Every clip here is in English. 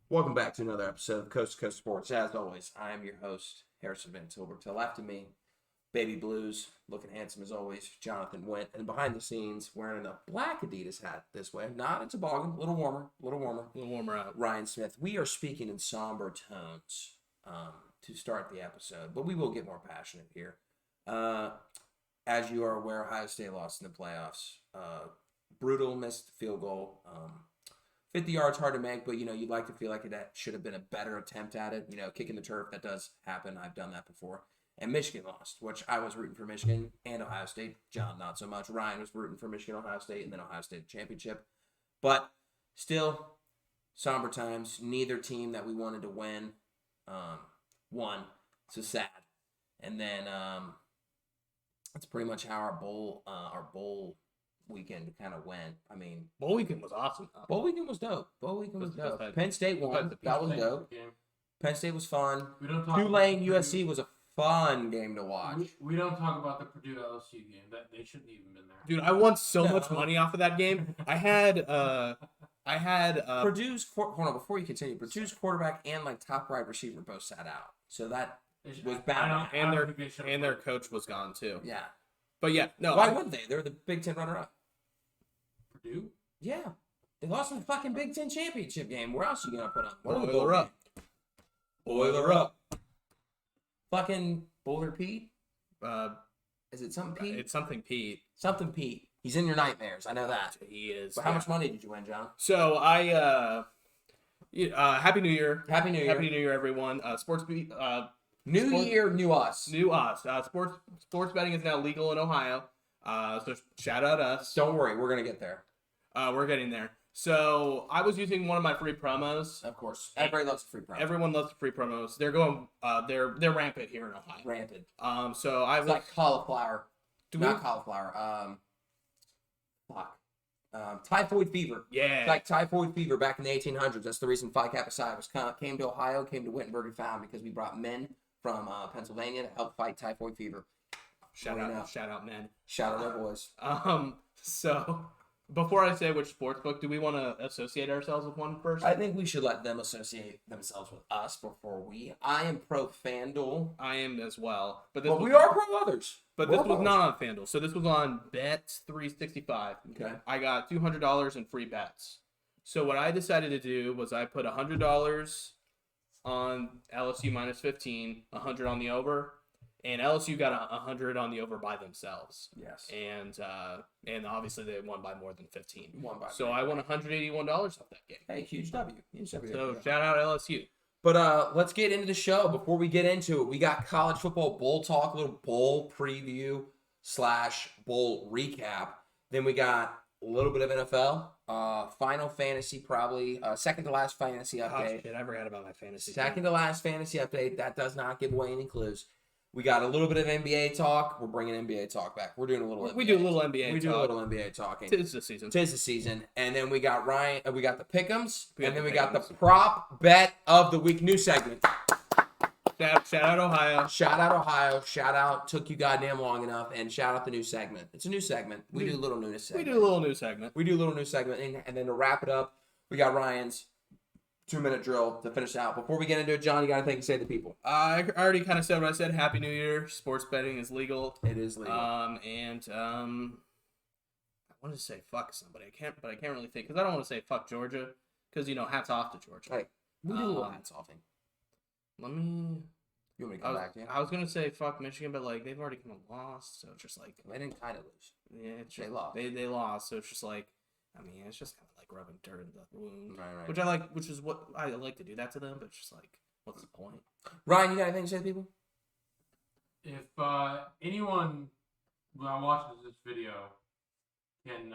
Welcome back to another episode of Coast to Coast Sports. As always, I am your host, Harrison Van Tilburg. To the left of me, Baby Blues, looking handsome as always, Jonathan Went. And behind the scenes, wearing a black Adidas hat this way. Not a toboggan, a little warmer. A little warmer out. Ryan Smith. We are speaking in somber tones to start the episode, but we will get more passionate here. As you are aware, Ohio State lost in the playoffs. Brutal missed field goal. 50 yards hard to make, but you'd like to feel like that should have been a better attempt at it. Kicking the turf, that does happen. I've done that before. And Michigan lost, which I was rooting for Michigan and Ohio State. John, not so much. Ryan was rooting for Michigan, Ohio State, and then Ohio State championship. But still, somber times. Neither team that we wanted to win won. So sad. And then that's pretty much how our bowl weekend kind of went. I mean, Bowl weekend was awesome. Bowl weekend was dope. Penn State won. That was dope. Penn State was fun. Tulane USC was a fun game to watch. We don't talk about the Purdue LSU game. That they shouldn't even been there. Dude, I won so much money off of that game. I had Purdue's hold on before you continue. Purdue's quarterback and top wide receiver both sat out, so that was bad. and their coach was gone too. Yeah, but yeah, no. Why wouldn't they? They were the Big Ten runner-up. Purdue? Yeah, they lost in the fucking Big Ten championship game. Where else are you gonna put up? Boiler up. Boiler up. Fucking Boulder Pete. Is it something Pete? It's something Pete. Something Pete. He's in your nightmares. I know that. He is. But how much money did you win, John? So Happy New Year. Happy New Year. Happy New Year, everyone. New year, new us. New us. Sports betting is now legal in Ohio. So shout out us. Don't worry, we're gonna get there. We're getting there. So I was using one of my free promos. Of course, everybody loves free promos. Everyone loves free promos. They're going. They're rampant here in Ohio. Rampant. So I was like cauliflower. Not cauliflower. Typhoid fever. Yeah. It's like typhoid fever back in the 1800s. That's the reason Phi Kappa Psi came to Ohio, came to Wittenberg and found because we brought men from Pennsylvania to help fight typhoid fever. Shout out, men. Shout out, our boys. So before I say which sports book, do we want to associate ourselves with one first? I think we should let them associate themselves with us before we. I am pro FanDuel. I am as well, but we are pro others. But this was not on FanDuel, so this was on Bet365. Okay. I got $200 in free bets. So what I decided to do was I put $100 on LSU minus 15, 100 on the over, and LSU got 100 on the over by themselves. Yes. And obviously they won by more than 15. So I won $181 off that game. Hey, huge W. So shout out LSU. But let's get into the show. Before we get into it, we got college football bowl talk, a little bowl preview / bowl recap. Then we got a little bit of NFL, Final Fantasy, probably second to last fantasy update. Oh shit, I forgot about my fantasy. Second to last fantasy update. That does not give away any clues. We got a little bit of NBA talk. We're bringing NBA talk back. We're doing a little. We do a little NBA. We do a little NBA talking. Tis the season. And then we got Ryan. We got the pick'ems, and then we got the prop bet of the week. New segment. Shout out Ohio. Shout out Ohio. Shout out took you goddamn long enough, and shout out the new segment. It's a new segment. We do a little new segment. And then to wrap it up, we got Ryan's 2-minute drill to finish out. Before we get into it, John, you got anything to say to the people? I already kind of said what I said. Happy New Year. Sports betting is legal. It is legal. I wanted to say fuck somebody. I can't really think because I don't want to say fuck Georgia because hats off to Georgia. Hey, we do a little hats offing. Let me. You want me to come back? Yeah. I was gonna say fuck Michigan, but they've already kind of lost, so it's just like they didn't kind of lose. Yeah, they lost. They lost, so it's just like. I mean, it's just kind of like rubbing dirt in the wound, right. Which I like, which is what I like to do that to them. But it's just like, what's the point? Ryan, you got anything to say to people? If anyone that watches this video can,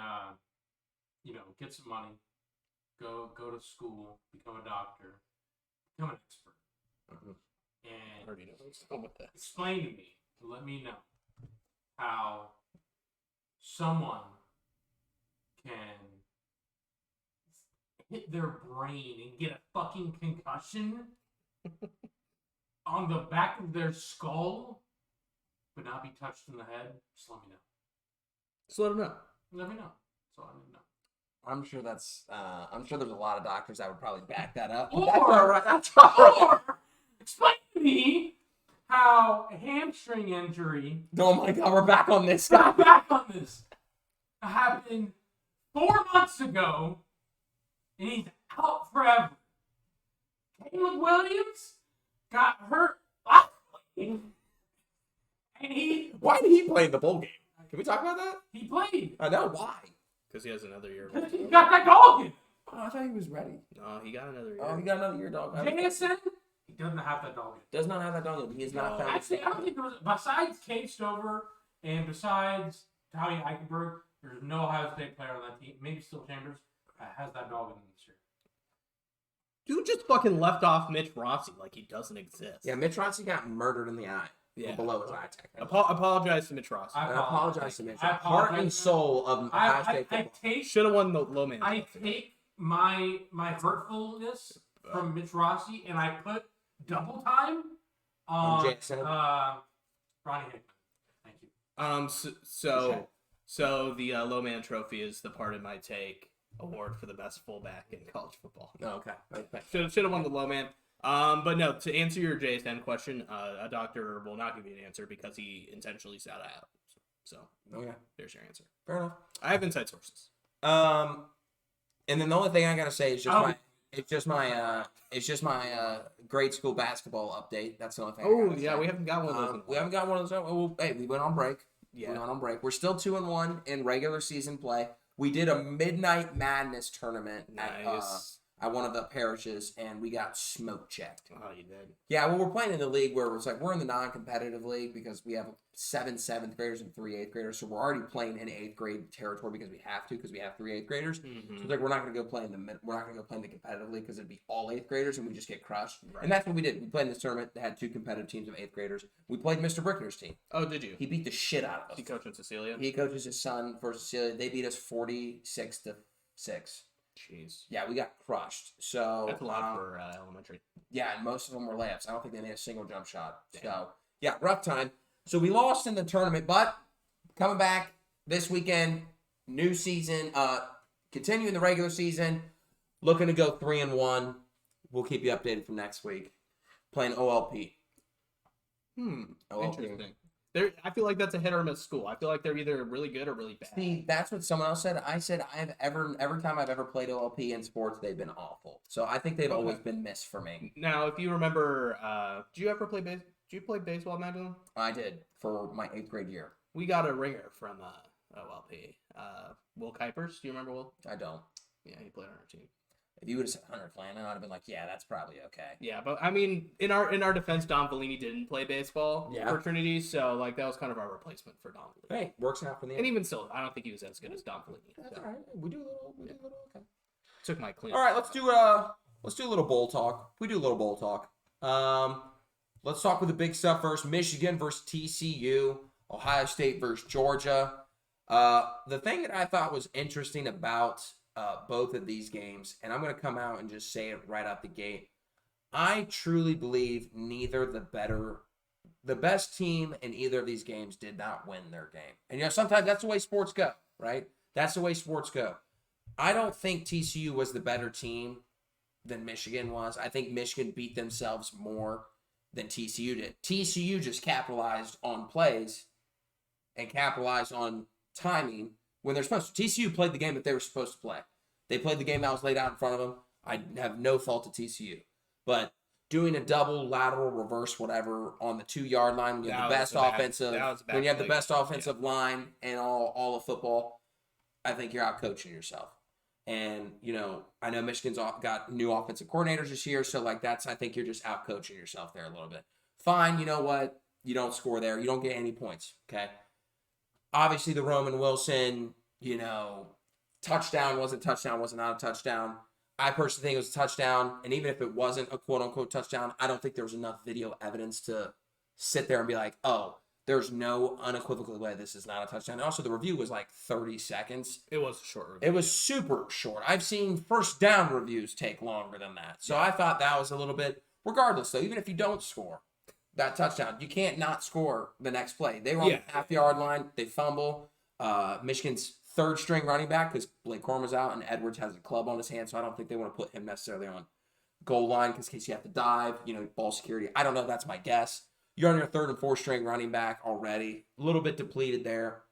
get some money, go to school, become a doctor, become an expert, and explain to me, let me know how someone can hit their brain and get a fucking concussion on the back of their skull, but not be touched in the head. Just let me know. Just let them know. Let me know. That's all I need to know. I'm sure there's a lot of doctors that would probably back that up. Or- That's all right. That's all right. Or explain to me how a hamstring injury. Oh my God, we're back on this guy. Got back on this. Happened 4 months ago, and he's out forever. Caleb Williams got hurt last week, and Why did he play in the bowl game? Can we talk about that? he played. I know why. Because he has another year. Because he got that dog in. Oh, I thought he was ready. No, he got another year. Oh, he got another year, dog. JSN, he doesn't have that dog in. Does not have that dog. He is not found. Actually, I don't think there was, besides Cade Stover and besides Tally Eichenberg, there's no Ohio State player on that team. Maybe still Chambers has that dog in him this year. Dude just fucking left off Mitch Rossi like he doesn't exist. Yeah, Mitch Rossi got murdered in the eye. Yeah. Below his eye technically. Apologize to Mitch Rossi. I apologize to Mitch. I Heart and apologize. soul of Ohio State football. Should have won the low man. I take my hurtfulness from Mitch Rossi and I put double time on JSN? Ronnie Hickman. Thank you. So the low man trophy is the part of my take award for the best fullback in college football. Oh, okay. Okay. Should have won the low man. But no, to answer your JSN question, a doctor will not give you an answer because he intentionally sat out. So Okay. there's your answer. Fair enough. I have inside sources. And then the only thing I gotta say is just Oh. it's just my grade school basketball update. That's the only thing. I Oh gotta yeah, say. we haven't got one of those. in a We haven't got one of those. Well, hey, we went on break. Yeah. We went on break. We're still 2-1 in regular season play. We did a Midnight Madness tournament Nice. at one of the parishes, and we got smoke checked. Oh, you did. Yeah, well, we're playing in the league where it's like we're in the non-competitive league because we have 7 7th graders and 3 8th graders, so we're already playing in 8th grade territory because we have 3 8th graders. Mm-hmm. So it's like we're not going to go play in the we're not going to go play in the competitive league because it'd be all 8th graders and we just get crushed. Right. And that's what we did. We played in this tournament that had 2 competitive teams of 8th graders. We played Mr. Brickner's team. Oh, did you? He beat the shit out of us. He coaching Cecilia? He coaches his son versus Cecilia. They beat us 46-6. Jeez. Yeah, we got crushed. So That's a lot for elementary. yeah, and most of them were layups. I don't think they made a single jump shot. Damn. So yeah, rough time. So we lost in the tournament, but coming back this weekend, new season, continuing the regular season, looking to go 3-1. We'll keep you updated from next week. Playing OLP. OLP. Interesting. I feel like that's a hit or miss school. I feel like they're either really good or really bad. See, that's what someone else said. I said every time I've ever played OLP in sports, they've been awful. So I think they've always been missed for me. Now, if you remember, did you ever play Did you play baseball, Magdalene? I did for my 8th grade year. We got a ringer from OLP. Will Kuipers. Do you remember Will? I don't. Yeah, he played on our team. If you would have said Hunter Flannery, I'd have been like, yeah, that's probably okay. Yeah, but I mean, in our defense, Don Bellini didn't play baseball Yeah. for Trinity, so like that was kind of our replacement for Don Bellini. Hey, works out for the And even still, I don't think he was as good as Don Bellini. That's So. all right. We do a little okay. Took my clean. All right, let's do a little bowl talk. We do a little bowl talk. Let's talk with the big stuff first. Michigan versus TCU, Ohio State versus Georgia. The thing that I thought was interesting about both of these games, and I'm going to come out and just say it right out the gate. I truly believe the best team in either of these games did not win their game. And sometimes that's the way sports go, right? That's the way sports go. I don't think TCU was the better team than Michigan was. I think Michigan beat themselves more than TCU did. TCU just capitalized on plays and capitalized on timing when they're supposed to. TCU played the game that they were supposed to play. They played the game that was laid out in front of them. I have no fault to TCU. But doing a double, lateral, reverse, whatever on the 2-yard line when you have the best offensive line and all of football, I think you're out coaching yourself. And, I know Michigan's got new offensive coordinators this year, so I think you're just out coaching yourself there a little bit. Fine, you know what? You don't score there. You don't get any points, okay? Obviously, the Roman Wilson, touchdown wasn't not a touchdown. I personally think it was a touchdown, and even if it wasn't a quote-unquote touchdown, I don't think there was enough video evidence to sit there and be like, oh, there's no unequivocal way this is not a touchdown. And also, the review was 30 seconds. It was a short review. It was super short. I've seen first down reviews take longer than that. So I thought that was a little bit, regardless, though, even if you don't score that touchdown, you can't not score the next play. They were on the half-yard line. They fumble. Michigan's third string running back because Blake Corum was out and Edwards has a club on his hand, so I don't think they want to put him necessarily on goal line because in case you have to dive, ball security. I don't know. That's my guess. You're on your third and fourth string running back already. A little bit depleted there.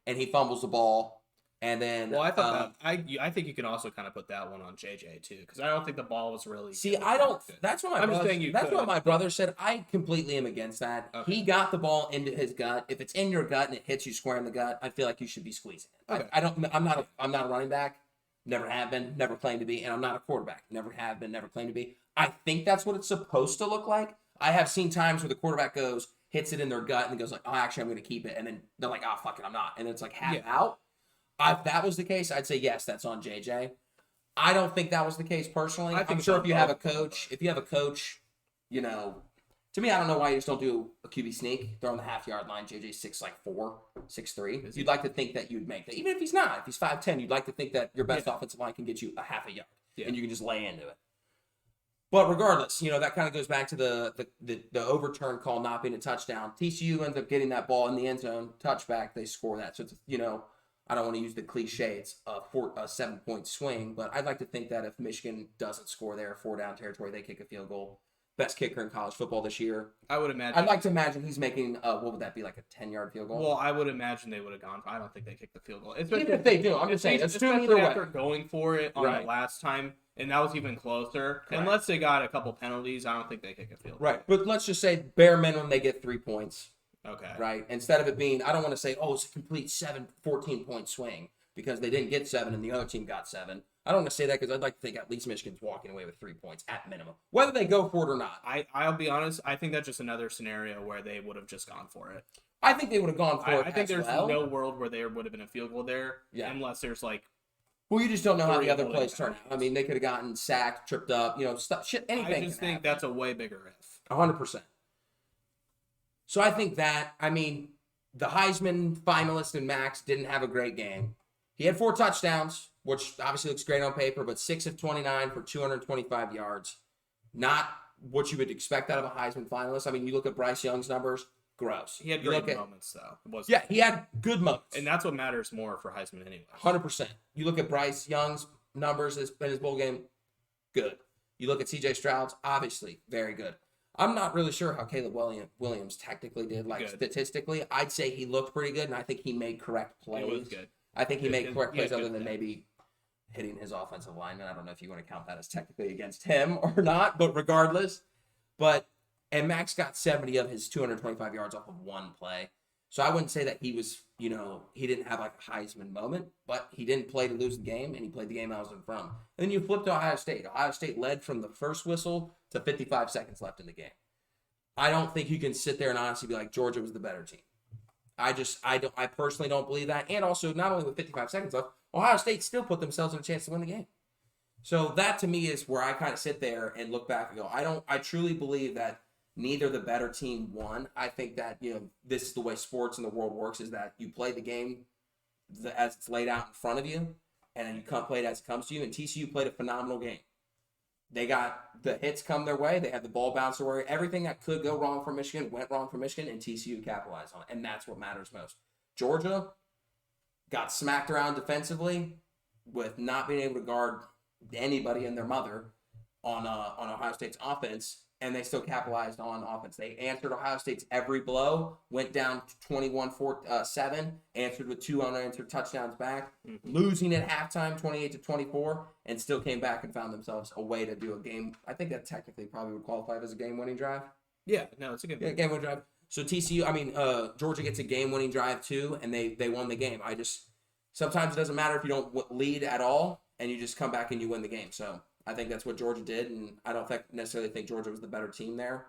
And he fumbles the ball. And then... Well, I thought I think you can also kind of put that one on JJ, too, because I don't think the ball was really... See, I don't... That's what my brother said. I completely am against that. Okay. He got the ball into his gut. If it's in your gut and it hits you square in the gut, I feel like you should be squeezing it. Okay. I'm not a running back. Never have been. Never claimed to be. And I'm not a quarterback. Never have been. Never claimed to be. I think that's what it's supposed to look like. I have seen times where the quarterback hits it in their gut and goes like, oh, actually, I'm going to keep it. And then they're like, oh, fuck it, I'm not. And it's like half out. If that was the case, I'd say, yes, that's on JJ. I don't think that was the case personally. I'm sure if you have a coach, to me, I don't know why you just don't do a QB sneak. They're on the half-yard line. JJ's 6'4", 6'3". You'd like to think that you'd make that. Even if he's not. If he's 5'10", you'd like to think that your best offensive line can get you a half a yard. Yeah. And you can just lay into it. But regardless, that kind of goes back to the overturn call not being a touchdown. TCU ends up getting that ball in the end zone, touchback, they score that. So it's, I don't want to use the cliche, it's a 7-point swing, but I'd like to think that if Michigan doesn't score there, 4-down territory, they kick a field goal. Best kicker in college football this year. I would imagine. I'd like to imagine he's making, what would that be, like a 10-yard field goal? Well, I would imagine they would have gone. I don't think they kicked the field goal. Even if they do, I'm just saying. Especially after going for it on the last time, and that was even closer. Correct. Unless they got a couple penalties, I don't think they kick a field goal. Right, but let's just say bare minimum they get 3 points. Okay. Right? Instead of it being, I don't want to say, it's a complete 14-point swing because they didn't get 7 and the other team got 7. I don't want to say that because I'd like to think at least Michigan's walking away with 3 points at minimum. Whether they go for it or not. I'll be honest, I think that's just another scenario where they would have just gone for it. I think they would have gone for it. I think there's no world where there would have been a field goal there unless there's like... Well, you just don't know how the other plays turn out. I mean, they could have gotten sacked, tripped up, stuff, shit, anything. I just think that's a way bigger if. 100%. So I think that, the Heisman finalist in Max didn't have a great game. He had 4 touchdowns, which obviously looks great on paper, but 6 of 29 for 225 yards. Not what you would expect out of a Heisman finalist. You look at Bryce Young's numbers, gross. He had great moments, though. He had good moments. And that's what matters more for Heisman anyway. 100%. You look at Bryce Young's numbers in his bowl game, good. You look at C.J. Stroud's, obviously, very good. I'm not really sure how Caleb Williams technically did, statistically. I'd say he looked pretty good, and I think he made correct plays. It was good. I think he made correct plays other than maybe hitting his offensive lineman. I don't know if you want to count that as technically against him or not, but regardless. And Max got 70 of his 225 yards off of one play. So I wouldn't say that he was, he didn't have like a Heisman moment, but he didn't play to lose the game, and he played the game I was in from. And then you flip to Ohio State. Ohio State led from the first whistle to 55 seconds left in the game. I don't think you can sit there and honestly be like, Georgia was the better team. I personally don't believe that. And also, not only with 55 seconds left, Ohio State still put themselves in a chance to win the game. So that to me is where I kind of sit there and look back and go, I truly believe that neither the better team won. I think that, this is the way sports in the world works, is that you play the game as it's laid out in front of you, and then you play it as it comes to you. And TCU played a phenomenal game. They got the hits come their way. They had the ball bounce their way. Everything that could go wrong for Michigan went wrong for Michigan, and TCU capitalized on it. And that's what matters most. Georgia got smacked around defensively with not being able to guard anybody and their mother on Ohio State's offense, and they still capitalized on offense. They answered Ohio State's every blow, went down 21-7, answered with 2 unanswered touchdowns back, losing at halftime 28-24, and still came back and found themselves a way to do a game. I think that technically probably would qualify as a game-winning drive. Yeah, no, it's a good game-winning drive. So Georgia gets a game-winning drive too, and they won the game. Sometimes it doesn't matter if you don't lead at all, and you just come back and you win the game. So I think that's what Georgia did, and I don't necessarily think Georgia was the better team there.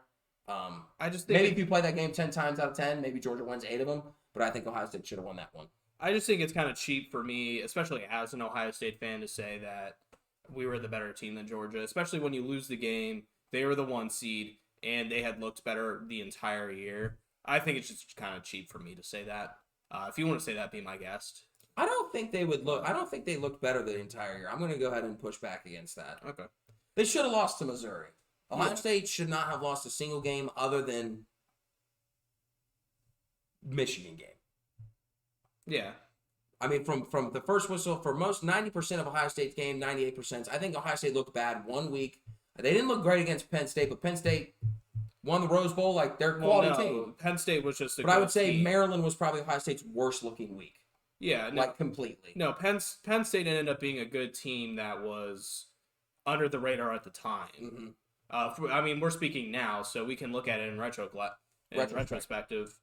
I just think maybe if you play that game 10 times out of 10, maybe Georgia wins 8 of them, but I think Ohio State should have won that one. I just think it's kind of cheap for me, especially as an Ohio State fan, to say that we were the better team than Georgia, especially when you lose the game. They were the 1 seed, and they had looked better the entire year. I think it's just kind of cheap for me to say that. If you want to say that, be my guest. I don't think they looked better the entire year. I'm going to go ahead and push back against that. Okay. They should have lost to Missouri. Ohio State should not have lost a single game other than Michigan game. Yeah. I mean, from the first whistle, for most 90% of Ohio State's game, 98%, I think Ohio State looked bad 1 week. They didn't look great against Penn State, but Penn State won the Rose Bowl. Like, they're a quality team. Penn State was just a But I would good say team. Maryland was probably Ohio State's worst looking week. Yeah, no, Like, completely. no. Penn State ended up being a good team that was under the radar at the time. Mm-hmm. I mean, we're speaking now, so we can look at it in retrospective.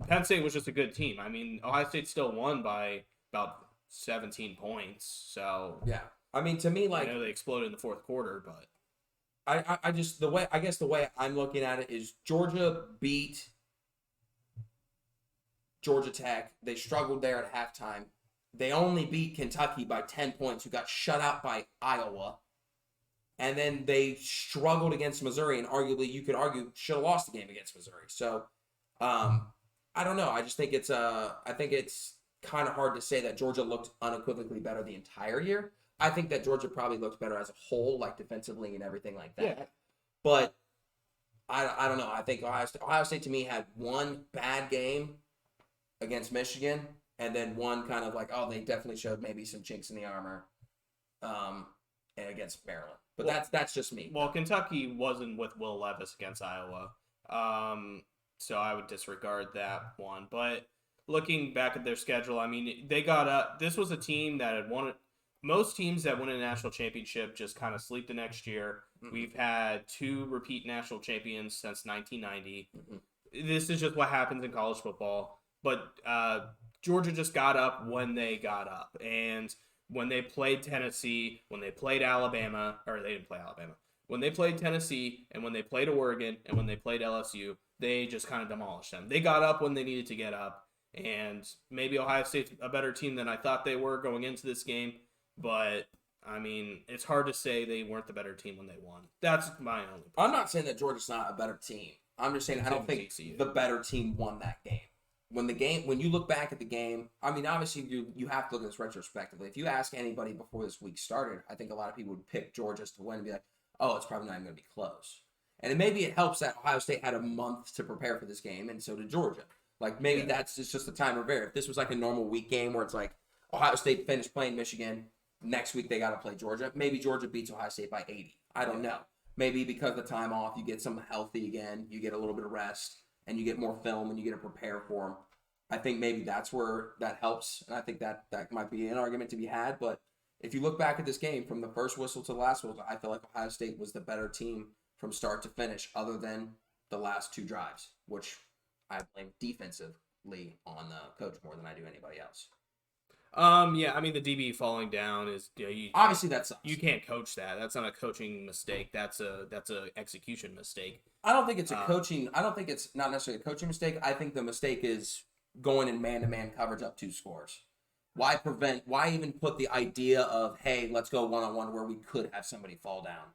Penn State was just a good team. I mean, Ohio State still won by about 17 points. So Yeah. I mean, to me, like, I know they exploded in the fourth quarter, but I just the way I'm looking at it is Georgia beat Georgia Tech. They struggled there at halftime. They only beat Kentucky by 10 points, who got shut out by Iowa. And then they struggled against Missouri, and arguably you could argue should have lost the game against Missouri. So I don't know. I just think it's kind of hard to say that Georgia looked unequivocally better the entire year. I think that Georgia probably looked better as a whole, like defensively and everything like that. Yeah. But I don't know. I think Ohio State to me had one bad game against Michigan, and then one kind of like, oh, they definitely showed maybe some chinks in the armor and against Maryland. But that's just me. Well, Kentucky wasn't with Will Levis against Iowa. So I would disregard that one. But looking back at their schedule, I mean, they got up. This was a team that had won. Most teams that win a national championship just kind of sleep the next year. Mm-hmm. We've had 2 repeat national champions since 1990. Mm-hmm. This is just what happens in college football. But Georgia just got up when they got up. And when they played Tennessee, when they played Alabama, or they didn't play Alabama. When they played Tennessee, and when they played Oregon, and when they played LSU, they just kind of demolished them. They got up when they needed to get up. And maybe Ohio State's a better team than I thought they were going into this game. But, I mean, it's hard to say they weren't the better team when they won. That's my only point. I'm not saying that Georgia's not a better team. I'm just saying I don't think the better team won that game. When you look back at the game, I mean, obviously you have to look at this retrospectively. If you ask anybody before this week started, I think a lot of people would pick Georgia to win and be like, oh, it's probably not even going to be close. And maybe it helps that Ohio State had a month to prepare for this game, and so did Georgia. Like, maybe that's just the time of year. If this was like a normal week game where it's like Ohio State finished playing Michigan, next week they got to play Georgia, maybe Georgia beats Ohio State by 80. I don't know. Maybe because of the time off, you get some healthy again, you get a little bit of rest, and you get more film, and you get to prepare for them. I think maybe that's where that helps, and I think that might be an argument to be had. But if you look back at this game, from the first whistle to the last whistle, I feel like Ohio State was the better team from start to finish, other than the last 2 drives, which I blame defensively on the coach more than I do anybody else. Yeah, I mean, the DB falling down is obviously that sucks. You can't coach that. That's not a coaching mistake. That's a execution mistake. I don't think it's a coaching. I don't think it's not necessarily a coaching mistake. I think the mistake is going in man-to-man coverage up 2 scores. Why even put the idea of, hey, let's go one-on-one where we could have somebody fall down?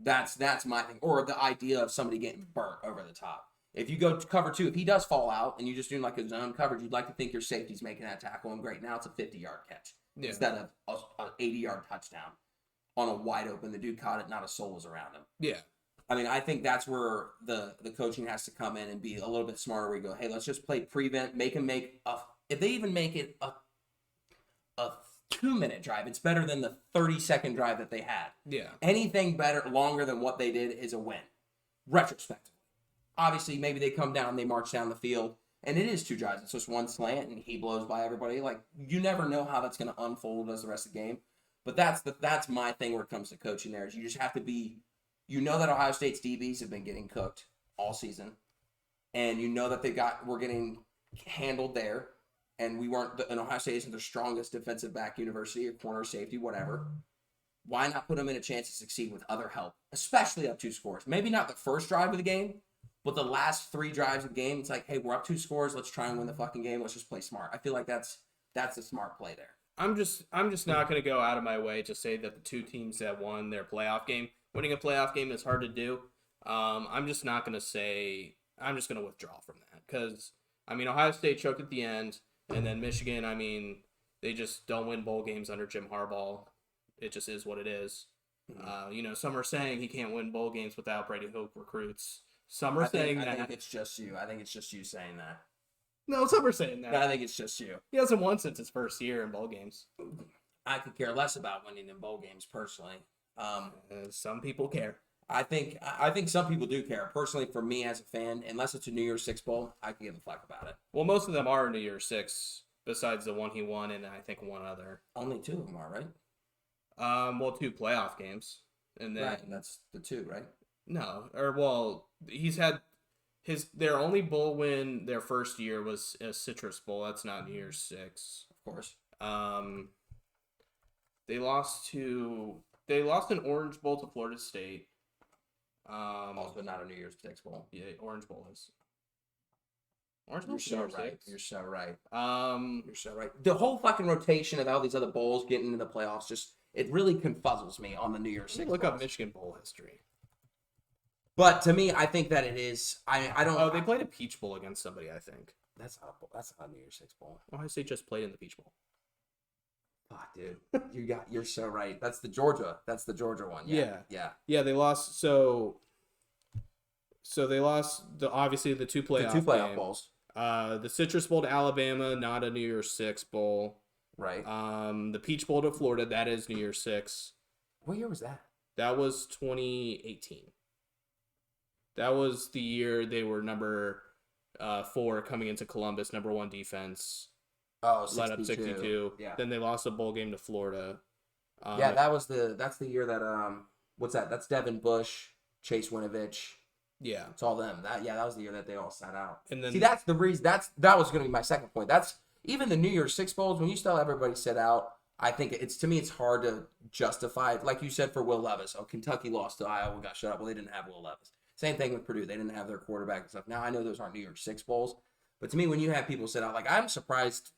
That's my thing. Or the idea of somebody getting burnt over the top. If you go to cover 2, if he does fall out and you're just doing like a zone coverage, you'd like to think your safety's making that tackle, and great, now it's a 50-yard catch instead of an 80-yard touchdown on a wide open. The dude caught it, not a soul was around him. Yeah. I mean, I think that's where the coaching has to come in and be a little bit smarter. Where you go, hey, let's just play prevent, make them make if they even make it a 2-minute drive, it's better than the 30-second drive that they had. Yeah. Anything better, longer than what they did is a win, retrospectively. Obviously, maybe they come down, they march down the field, and it is 2 drives. It's just one slant, and he blows by everybody. Like, you never know how that's going to unfold as the rest of the game. But that's my thing where it comes to coaching there, is you just have to be, you know that Ohio State's DBs have been getting cooked all season, and you know that we're getting handled there, and Ohio State isn't the strongest defensive back university or corner safety, whatever. Why not put them in a chance to succeed with other help, especially up 2 scores? Maybe not the first drive of the game, but the last 3 drives of the game, it's like, hey, we're up 2 scores. Let's try and win the fucking game. Let's just play smart. I feel like that's a smart play there. I'm just not going to go out of my way to say that the 2 teams that won their playoff game, winning a playoff game is hard to do. I'm just not going to say, I'm just going to withdraw from that, because, I mean, Ohio State choked at the end, and then Michigan, I mean, they just don't win bowl games under Jim Harbaugh. It just is what it is. Some are saying he can't win bowl games without Brady Hoke recruits. Some are saying that. I think it's just you. I think it's just you saying that. No, some are saying that. I think it's just you. He hasn't won since his first year in bowl games. I could care less about winning in bowl games personally. Some people care. I think some people do care. Personally, for me as a fan, unless it's a New Year's Six bowl, I can give a fuck about it. Well, most of them are New Year's Six, besides the one he won, and I think one other. Only 2 of them are, right? Well, 2 playoff games, and then Right, and that's the 2, right? he's had their only bowl win their first year was a Citrus Bowl. That's not New Year's Six. Of course. They lost an Orange Bowl to Florida State. Also not a New Year's Six bowl. Yeah, Orange Bowl is. Orange You're Bowl's so New Year's right. Six. You're so right. You're So right. The whole fucking rotation of all these other bowls getting into the playoffs it really confuzzles me on the New Year's Six. Look up bowls. Michigan Bowl history. But to me, I think that it is. I don't. Oh, they played a Peach Bowl against somebody, I think. That's not a New Year's Six bowl. Ohio State just played in the Peach Bowl. Fuck, dude. You're so right. That's the Georgia. That's the Georgia one. Yeah. Yeah, they lost. So they lost obviously the 2 playoff The 2 playoff game. bowls. The Citrus Bowl to Alabama, not a New Year's Six bowl. Right. The Peach Bowl to Florida, that is New Year's Six. What year was that? That was 2018. That was the year they were number 4 coming into Columbus, number 1 defense. Oh, Led up 62. Yeah. Then they lost a bowl game to Florida. Yeah, that's the year that what's that? That's Devin Bush, Chase Winovich. Yeah. It's all them. That was the year that they all sat out. And then see, that's the reason. That was going to be my second point. That's even the New Year's Six bowls when you still have everybody sit out. I think it's hard to justify it. Like you said for Will Levis. Oh, Kentucky lost to Iowa, got shut up. Well, they didn't have Will Levis. Same thing with Purdue. They didn't have their quarterback and stuff. Now I know those aren't New Year's Six bowls, but to me, when you have people sit out, like I'm surprised.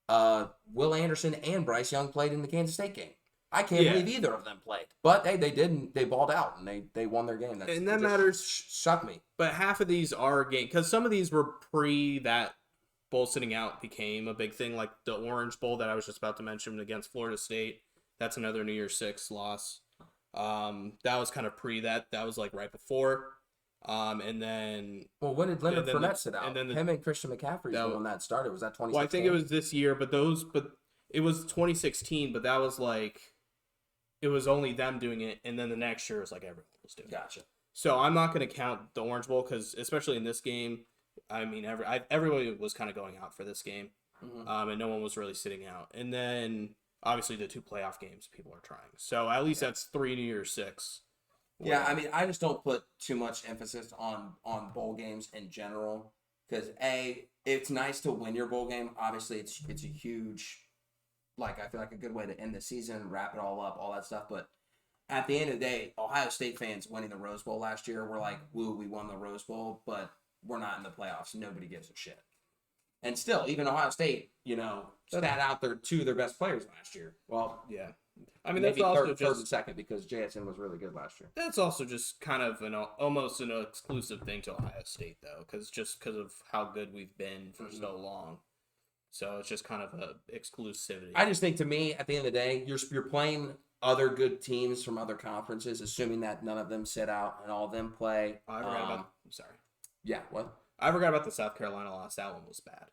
Will Anderson and Bryce Young played in the Kansas State game. I can't believe either of them played, but they didn't. They balled out and they won their game. And that matters. Shocked me. But half of these are game because some of these were pre that bowl sitting out became a big thing, like the Orange Bowl that I was just about to mention against Florida State. That's another New Year's Six loss. That was kind of pre that. That was like right before. And then when did Leonard Fournette sit out? And then him and Christian McCaffrey when that started. Was that 2016? Well, I think it was this year, but it was 2016. But that was like it was only them doing it, and then the next year was like everyone was doing it. Gotcha. So I'm not going to count the Orange Bowl because, especially in this game, I mean, everybody was kind of going out for this game, and no one was really sitting out. And then obviously the 2 playoff games people are trying. So at least that's 3 New Year's Six. Yeah, I mean, I just don't put too much emphasis on bowl games in general because it's nice to win your bowl game. Obviously, it's a huge, I feel like a good way to end the season, wrap it all up, all that stuff. But at the end of the day, Ohio State fans winning the Rose Bowl last year were like, "Woo, we won the Rose Bowl," but we're not in the playoffs. Nobody gives a shit. And still, even Ohio State, sat out 2 of their best players last year. Well, yeah. I mean, maybe that's also third and second because JSN was really good last year. That's also just kind of almost an exclusive thing to Ohio State, though, because of how good we've been for so long. So it's just kind of a exclusivity. I just think, to me, at the end of the day, you're playing other good teams from other conferences, assuming that none of them sit out and all of them play. I forgot about. I'm sorry. Yeah, what? I forgot about the South Carolina loss. That one was bad.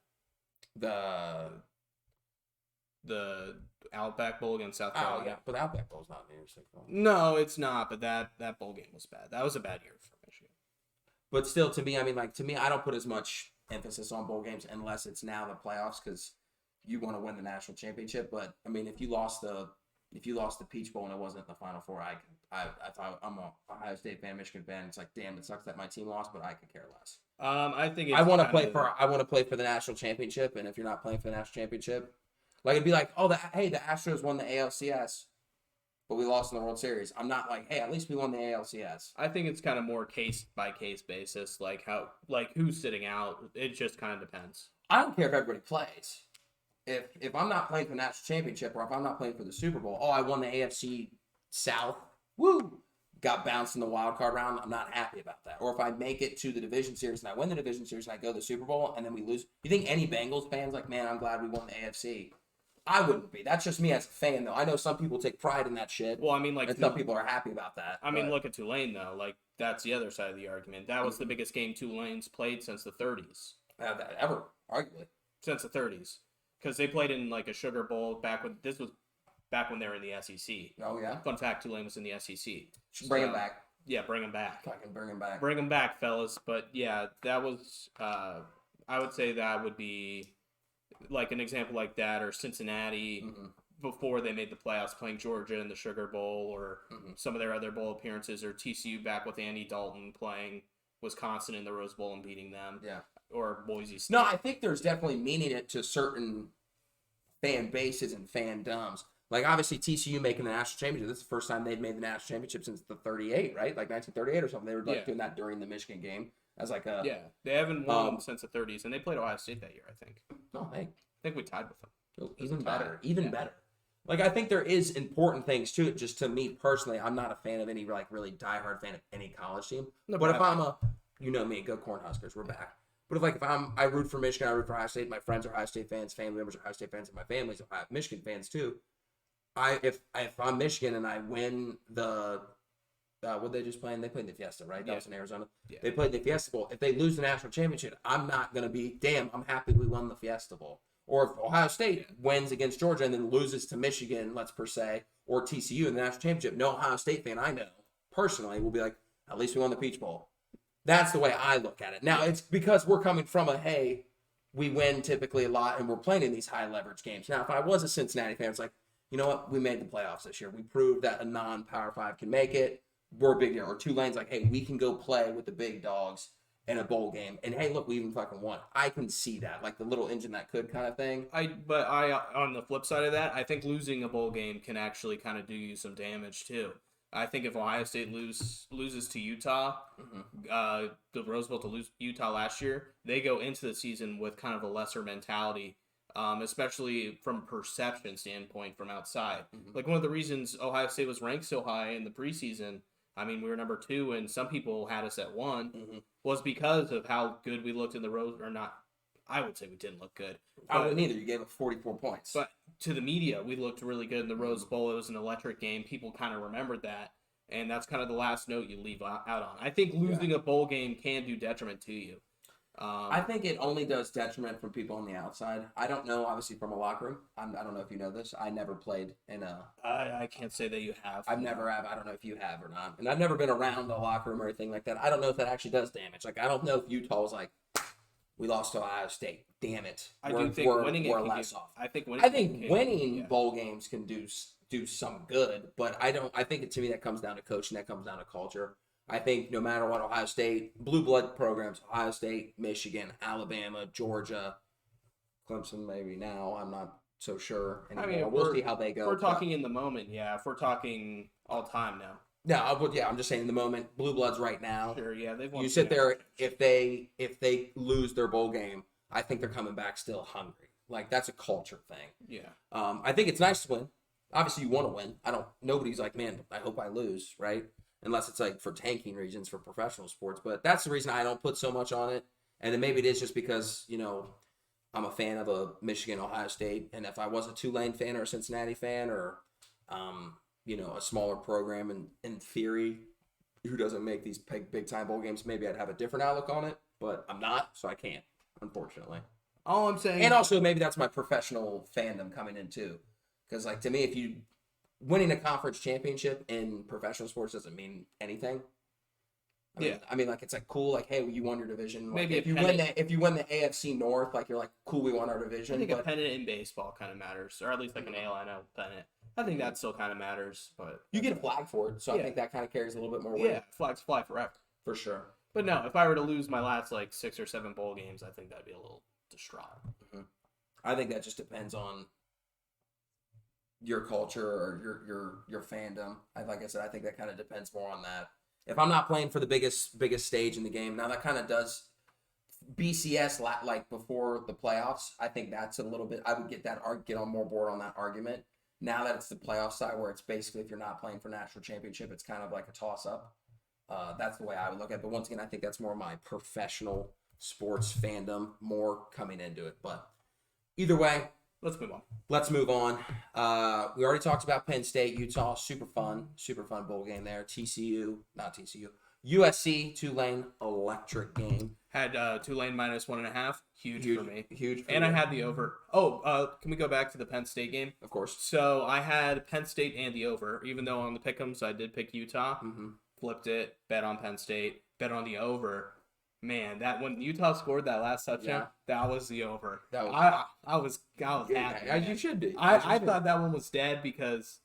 The Outback Bowl against South Carolina. Oh, yeah, but the Outback Bowl's not New Year's Six bowl. No, it's not. But that bowl game was bad. That was a bad year for Michigan. But still, to me, I don't put as much emphasis on bowl games unless it's now the playoffs because you want to win the national championship. But I mean, if you lost the Peach Bowl and it wasn't the Final Four, I'm a Ohio State fan, Michigan fan. It's like, damn, it sucks that my team lost, but I could care less. I think I want to play for the national championship, and if you're not playing for the national championship, it'd be like, the Astros won the ALCS, but we lost in the World Series. I'm not like, hey, at least we won the ALCS. I think it's kind of more case by case basis, who's sitting out. It just kind of depends. I don't care if everybody plays. If I'm not playing for the national championship or if I'm not playing for the Super Bowl, I won the AFC South. Woo! Got bounced in the wild card round. I'm not happy about that. Or if I make it to the division series and I win the division series and I go to the Super Bowl and then we lose, you think any Bengals fans like, man, I'm glad we won the AFC? I wouldn't be. That's just me as a fan, though. I know some people take pride in that shit. Well, I mean, and some people are happy about that. Look at Tulane, though. That's the other side of the argument. That was the biggest game Tulane's played since the 30s. Ever. arguably. since the 30s, because they played in like a Sugar Bowl back when this was back when they were in the SEC. Oh yeah. Fun fact: Tulane was in the SEC. Should bring him back. Yeah, bring him back. Fucking bring him back. Bring him back, fellas. But yeah, that was. I would say that would be like an example like that, or Cincinnati before they made the playoffs, playing Georgia in the Sugar Bowl, or some of their other bowl appearances, or TCU back with Andy Dalton playing Wisconsin in the Rose Bowl and beating them. Yeah. Or Boise State. No, I think there's definitely meaning it to certain fan bases and fandoms. Like, obviously, TCU making the national championship. This is the first time they've made the national championship since the 38, right? Like 1938 or something. They were like doing that during the Michigan game as like a... Yeah, they haven't won since the 30s, and they played Ohio State that year, I think. Oh, hey. I think we tied with them. Oh, even better. Even better. Like, I think there is important things to it. Just to me personally, I'm not a fan of any, like, really diehard fan of any college team. No, but if I'm a... You know me, go Cornhuskers. We're back. But if I root for Michigan, I root for Ohio State. My friends are Ohio State fans, family members are Ohio State fans, and my family's Ohio Michigan fans too. If I'm Michigan and I win the what they just playing? They played the Fiesta, right? That was in Arizona. Yeah. They played the Fiesta Bowl. If they lose the national championship, I'm not gonna be I'm happy we won the Fiesta Bowl. Or if Ohio State wins against Georgia and then loses to Michigan, let's per se, or TCU in the national championship, no Ohio State fan I know personally will be like, at least we won the Peach Bowl. That's the way I look at it. Now, it's because we're coming from hey, we win typically a lot and we're playing in these high leverage games. Now, if I was a Cincinnati fan, it's like, you know what? We made the playoffs this year. We proved that a non-Power 5 can make it. We're a big deal. Or Tulane's like, hey, we can go play with the big dogs in a bowl game. And hey, look, we even fucking won. I can see that. Like the little engine that could kind of thing. But on the flip side of that, I think losing a bowl game can actually kind of do you some damage too. I think if Ohio State loses to Utah, the Rose Bowl to Utah last year, they go into the season with kind of a lesser mentality, especially from a perception standpoint from outside. Like one of the reasons Ohio State was ranked so high in the preseason, I mean, we were number 2 and some people had us at 1, was because of how good we looked in the Rose, or not. I would say we didn't look good. I wouldn't either. You gave up 44 points. But to the media, we looked really good in the Rose Bowl. It was an electric game. People kind of remembered that. And that's kind of the last note you leave out on. I think losing a bowl game can do detriment to you. I think it only does detriment from people on the outside. I don't know, obviously, from a locker room. I don't know if you know this. I never played in a... I can't say that you have. I've never have. I don't know if you have or not. And I've never been around a locker room or anything like that. I don't know if that actually does damage. Like, I don't know if Utah was like, we lost to Ohio State. Damn it. I do think winning it can less off. I think winning bowl games can do some good, but I think to me that comes down to coaching, that comes down to culture. I think no matter what, Ohio State, blue blood programs, Ohio State, Michigan, Alabama, Georgia, Clemson maybe now, I'm not so sure anymore. I mean, we'll see how they go. If we're talking in the moment, yeah. If we're talking all time now. No, I'm just saying in the moment, blue bloods right now. Sure, yeah, they've won. You sit there, if they lose their bowl game, I think they're coming back still hungry. Like, that's a culture thing. Yeah. I think it's nice to win. Obviously, you want to win. Nobody's like, man, I hope I lose, right? Unless it's like for tanking reasons for professional sports. But that's the reason I don't put so much on it. And then maybe it is just because, I'm a fan of a Michigan, Ohio State. And if I was a Tulane fan or a Cincinnati fan or, a smaller program in theory who doesn't make these big time bowl games, maybe I'd have a different outlook on it. But I'm not, so I can't, unfortunately. All I'm saying... And also maybe that's my professional fandom coming in too. Because, like, to me, if you winning a conference championship in professional sports doesn't mean anything. I mean, like, it's like cool, like, hey, you won your division. Like, maybe if you win the AFC North, like, you're like, cool, we won our division. I think a pennant in baseball kind of matters, or at least like an ALNL pennant. I think that still kind of matters, but you get a flag for it, so I think that kind of carries a little bit more weight. Yeah, flags fly forever for sure. But no, if I were to lose my last like 6 or 7 bowl games, I think that'd be a little distraught. I think that just depends on your culture or your fandom. Like I said, I think that kind of depends more on that. If I'm not playing for the biggest stage in the game, now that kind of does BCS like before the playoffs. I think that's a little bit. I would get on more board on that argument. Now that it's the playoff side, where it's basically if you're not playing for national championship, it's kind of like a toss up. That's the way I would look at it. But once again, I think that's more my professional sports fandom more coming into it. But either way, let's move on. We already talked about Penn State, Utah. Super fun bowl game there. USC Tulane electric game. Had Tulane minus 1.5. Huge for me. Huge. For And you. I had the over. Oh, can we go back to the Penn State game? Of course. So I had Penn State and the over. Even though on the pick'ems I did pick Utah, flipped it, bet on Penn State, bet on the over. Man, that when Utah scored that last touchdown, that was the over. I was happy. As you should be. I thought that one was dead because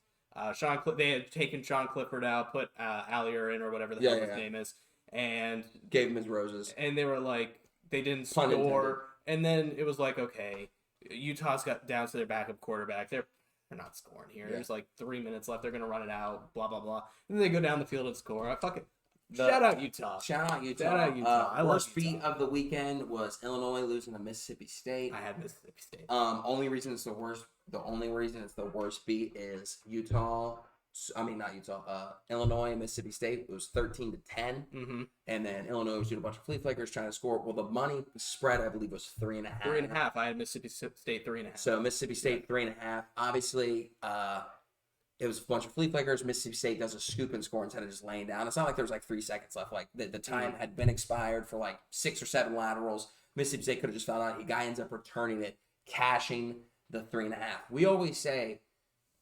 they had taken Sean Clifford out, put Allier in or whatever the hell his name is, and gave him his roses. And they were like, they didn't Pun intended. score, and then it was like, okay, Utah's got down to their backup quarterback. They're not scoring here. There's like 3 minutes left. They're gonna run it out. Blah blah blah. And then they go down the field and score. Shout out Utah. Shout out Utah. I worst love Utah. beat of the weekend was Illinois losing to Mississippi State. I had Mississippi State. Only reason it's the worst. The only reason it's the worst beat is Utah. I mean, not Utah. Illinois and Mississippi State. It was 13-10, and then Illinois was doing a bunch of flea flickers trying to score. Well, the money spread, I believe, was 3.5. 3.5. I had Mississippi State 3.5. So Mississippi State 3.5. Obviously, it was a bunch of flea flickers. Mississippi State does a scoop and score instead of just laying down. It's not like there was like 3 seconds left. Like the time had been expired for like 6 or 7 laterals. Mississippi State could have just found out. The guy ends up returning it, cashing the 3.5. We always say,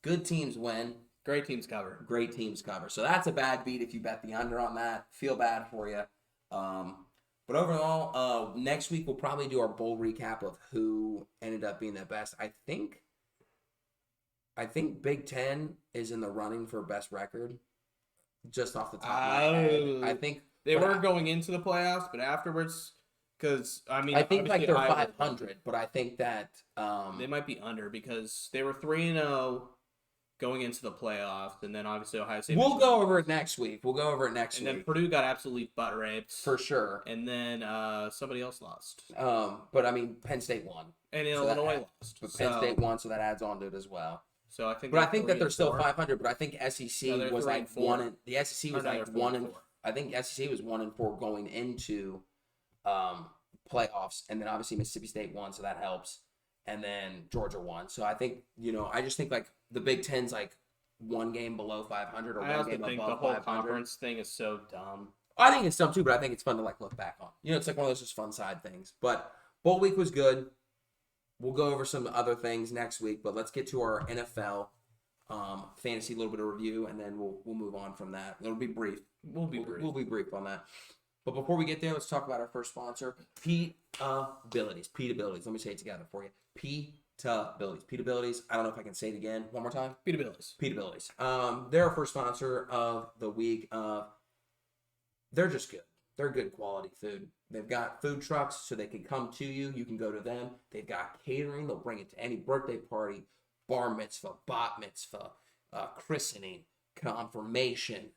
good teams win. Great teams cover. Great teams cover. So that's a bad beat if you bet the under on that. Feel bad for you. But overall, next week we'll probably do our bowl recap of who ended up being the best. I think Big Ten is in the running for best record. Just off the top of my head. I think they were going into the playoffs, but afterwards, because I think like they're 500, but I think that they might be under because they were 3-0 going into the playoffs, and then obviously Ohio State. We'll go over it next week. And then Purdue got absolutely butt raped for sure. And then somebody else lost. But I mean, Penn State won, and Illinois lost. But Penn State won, so that adds on to it as well. So I think, but I think that they're still 500. But I think SEC was like 1. The SEC was like 1. I think SEC was 1-4 going into playoffs, and then obviously Mississippi State won, so that helps. And then Georgia won. So I think I just think like the Big Ten's like 1 game below 500 or 1 game above 500. I also think the whole conference thing is so dumb. I think it's dumb too, but I think it's fun to like look back on. It's like one of those just fun side things. But bowl week was good. We'll go over some other things next week, but let's get to our NFL fantasy, a little bit of review, and then we'll move on from that. It'll be brief. We'll be brief on that. But before we get there, let's talk about our first sponsor, Peatabilities. Peatabilities. Let me say it together for you. Peatabilities. Peatabilities. I don't know if I can say it again one more time. Peatabilities. They're our first sponsor of the week. They're just good. They're good quality food. They've got food trucks so they can come to you. You can go to them. They've got catering. They'll bring it to any birthday party, bar mitzvah, bat mitzvah, christening, confirmation.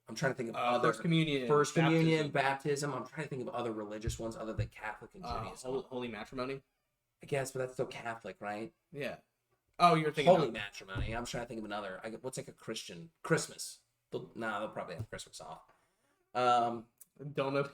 I'm trying to think of other First communion, baptism. I'm trying to think of other religious ones other than Catholic and Judaism. Holy matrimony. I guess, but that's still Catholic, right? Yeah. Oh, you're thinking holy matrimony. I'm trying to think of another. What's like a Christian Christmas? They'll probably have Christmas off. Don't know.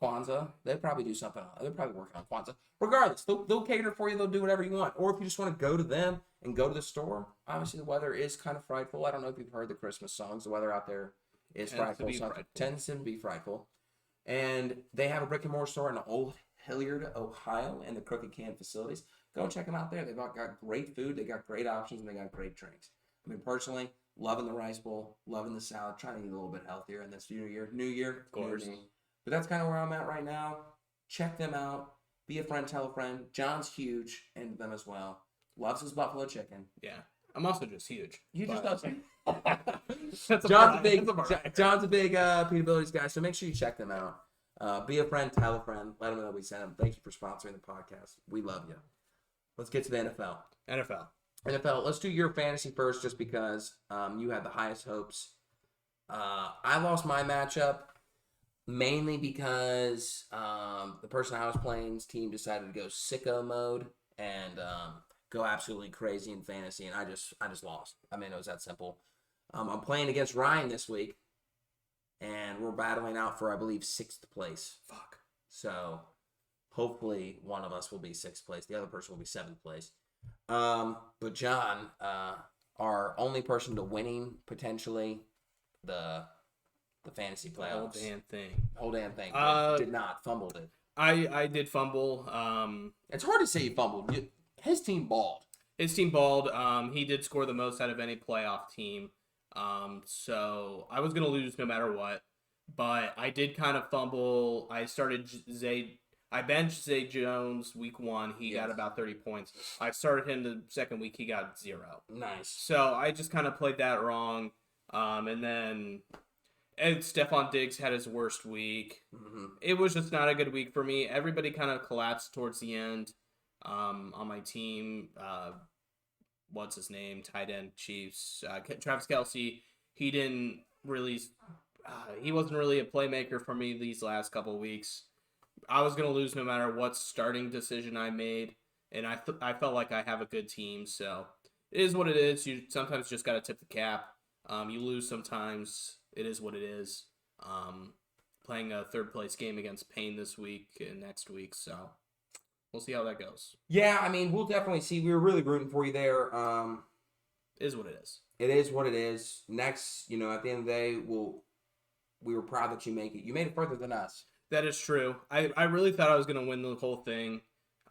Kwanzaa. They probably do something. They're probably working on Kwanzaa. Regardless, they'll cater for you. They'll do whatever you want. Or if you just want to go to them and go to the store. Obviously, the weather is kind of frightful. I don't know if you've heard the Christmas songs. The weather out there is frightful. Tends to be frightful. And they have a brick and mortar store in Old Hilliard, Ohio, and the Crooked Can facilities. Go and check them out there. They've got great food. They got great options, and they got great drinks. I mean, personally, loving the rice bowl, loving the salad, trying to eat a little bit healthier in this new year. Of course. But that's kind of where I'm at right now. Check them out. Be a friend, tell a friend. John's huge into them as well. Loves his buffalo chicken. Yeah. I'm also just huge. You just love John's a big Peatabilities guy, so make sure you check them out. Be a friend, tell a friend. Let them know we sent them. Thank you for sponsoring the podcast. We love you. Let's get to the NFL. NFL. Let's do your fantasy first just because you had the highest hopes. I lost my matchup mainly because the person I was playing's team decided to go sicko mode and go absolutely crazy in fantasy, and I just lost. I mean, it was that simple. I'm playing against Ryan this week, and we're battling out for, I believe, 6th place. Fuck. So hopefully one of us will be 6th place. The other person will be 7th place. But John, our only person to winning potentially the the fantasy The whole playoffs. damn thing. Whole damn thing. Did not. Fumbled it. I did fumble. It's hard to say he fumbled. His team balled. His team balled. He did score the most out of any playoff team. So I was gonna lose no matter what. But I did kind of fumble. I benched Zay Jones week 1. He got about 30 points. I started him the second week. He got 0. Nice. So I just kind of played that wrong. And then Stephon Diggs had his worst week. Mm-hmm. It was just not a good week for me. Everybody kind of collapsed towards the end on my team. What's his name? Tight end Chiefs. Travis Kelce. He didn't really... he wasn't really a playmaker for me these last couple of weeks. I was going to lose no matter what starting decision I made, and I felt like I have a good team, so it is what it is. You sometimes just got to tip the cap. You lose sometimes. It is what it is. Playing a third-place game against Payne this week and next week, so we'll see how that goes. Yeah, I mean, we'll definitely see. We were really rooting for you there. It is what it is. It is what it is. Next, at the end of the day, we were proud that you make it. You made it further than us. That is true. I really thought I was going to win the whole thing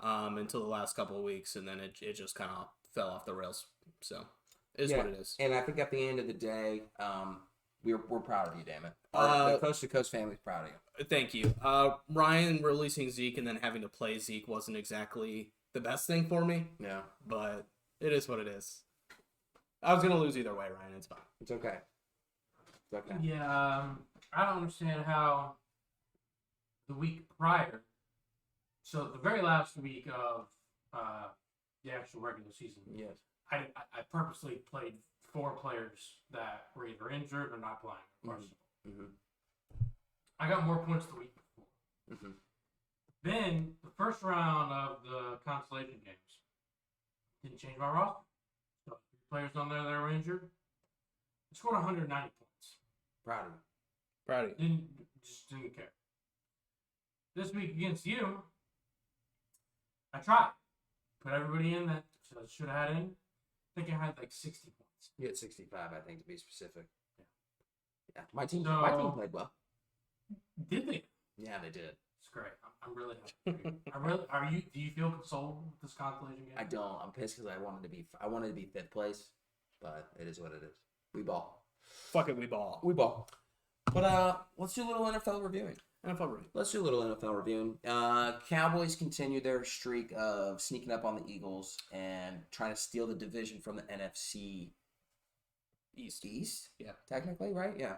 until the last couple of weeks, and then it just kind of fell off the rails. So, it is what it is. And I think at the end of the day, we're proud of you, damn it. The Coast to Coast family's proud of you. Thank you. Ryan releasing Zeke and then having to play Zeke wasn't exactly the best thing for me. Yeah. But it is what it is. I was going to lose either way, Ryan. It's fine. It's okay. It's okay. Yeah, I don't understand how the week prior, so the very last week of the actual regular season, Yes. I purposely played 4 players that were either injured or not playing. Mm-hmm. I got more points the week before. Mm-hmm. Then the first round of the consolation games didn't change my roster. So 3 players on there that were injured. I scored 190 points. Proud of you. Proud of you. Didn't care. This week against you, I tried. Put everybody in that should have had in. I think I had like 60 points. You had 65, I think, to be specific. Yeah. My team played well. Did they? Yeah, they did. It's great. I'm really happy. Do you feel consoled with this consolation game? I don't. I'm pissed because I wanted to be 5th place, but it is what it is. We ball. Fuck it, we ball. We ball. But let's do a little NFL reviewing. NFL review. Let's do a little NFL reviewing. Cowboys continue their streak of sneaking up on the Eagles and trying to steal the division from the NFC East. Yeah. Technically, right? Yeah.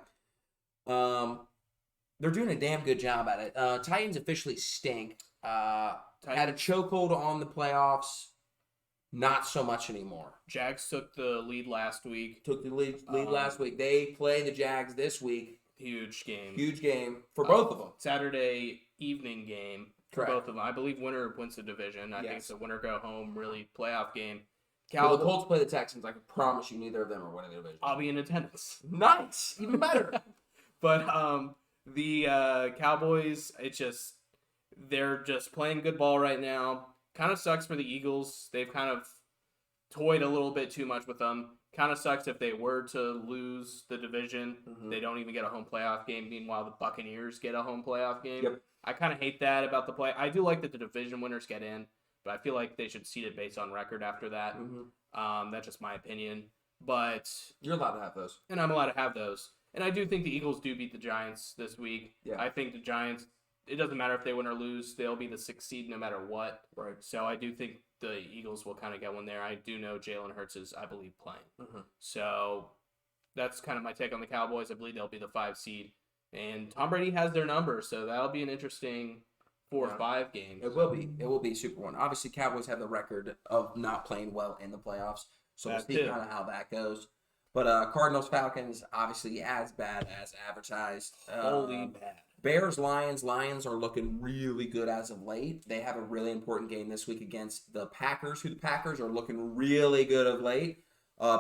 They're doing a damn good job at it. Titans officially stink. Had a chokehold on the playoffs. Not so much anymore. Jags took the lead last week. Took the lead last week. They play the Jags this week. Huge game. Huge game for both of them. Saturday evening game for Correct. both of them. I believe winner wins the division. I think it's a winner go home really playoff game. Well, the Colts play the Texans. I can promise you neither of them are winning the division. I'll be in attendance. Nice. Even better. But the Cowboys, they're just playing good ball right now. Kind of sucks for the Eagles. They've kind of toyed a little bit too much with them. Kind of sucks if they were to lose the division. Mm-hmm. They don't even get a home playoff game. Meanwhile, the Buccaneers get a home playoff game. Yep. I kind of hate that about the play. I do like that the division winners get in, but I feel like they should seed it based on record after that. Mm-hmm. That's just my opinion. But You're allowed to have those. and I'm allowed to have those. And I do think the Eagles do beat the Giants this week. Yeah. I think the Giants, it doesn't matter if they win or lose. They'll be the 6th seed no matter what. Right. So I do think the Eagles will kind of get one there. I do know Jalen Hurts is, I believe, playing. Mm-hmm. So that's kind of my take on the Cowboys. I believe they'll be the 5 seed. And Tom Brady has their number, so that'll be an interesting 4 or 5 games. It will be. It will be super one. Obviously, Cowboys have the record of not playing well in the playoffs, so we'll see kind of how that goes. But Cardinals Falcons obviously as bad as advertised. Holy bad. Bears Lions. Lions are looking really good as of late. They have a really important game this week against the Packers, who the Packers are looking really good of late.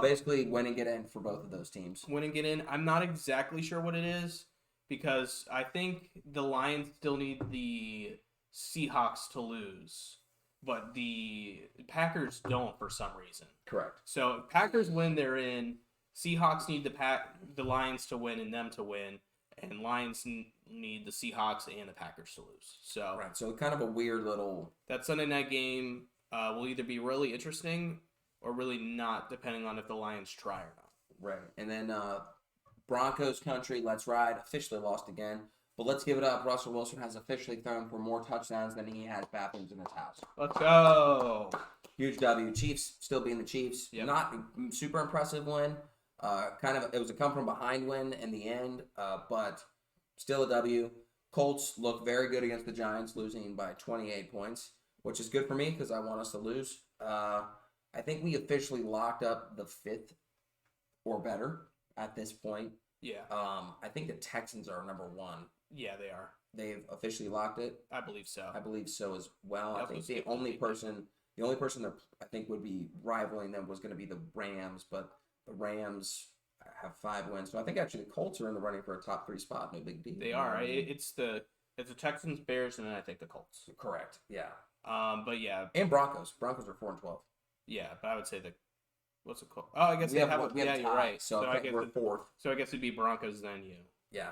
Basically, win and get in for both of those teams. Win and get in. I'm not exactly sure what it is because I think the Lions still need the Seahawks to lose, but the Packers don't for some reason. Correct. So if Packers win, they're in. Seahawks need the Lions to win and them to win. and Lions need the Seahawks and the Packers to lose. So Right. So kind of a weird little. that Sunday night game will either be really interesting or really not, depending on if the Lions try or not. Right. And then Broncos country, let's ride. Officially lost again. But let's give it up. Russell Wilson has officially thrown for more touchdowns than he has bathrooms in his house. Let's go. Huge W. Chiefs still being the Chiefs. Yep. Not a super impressive win. It was a come from behind win in the end, but still a W. Colts look very good against the Giants, losing by 28 points, which is good for me because I want us to lose. I think we officially locked up the 5th or better at this point. Yeah. I think the Texans are number 1. Yeah, they are. They've officially locked it. I believe so. I believe so as well. That I think was the good. only person that I think would be rivaling them was going to be the Rams, but the Rams have 5 wins. So I think actually the Colts are in the running for a top 3 spot. No big deal. They are. It's the Texans, Bears, and then I think the Colts. Correct. Yeah. But yeah, And Broncos. Broncos are 4-12. yeah. But I would say what's it called? Oh, I guess We they have have. one- we have Yeah, a you're tie, right. So I guess we're 4th. So I guess it'd be Broncos then you. Yeah.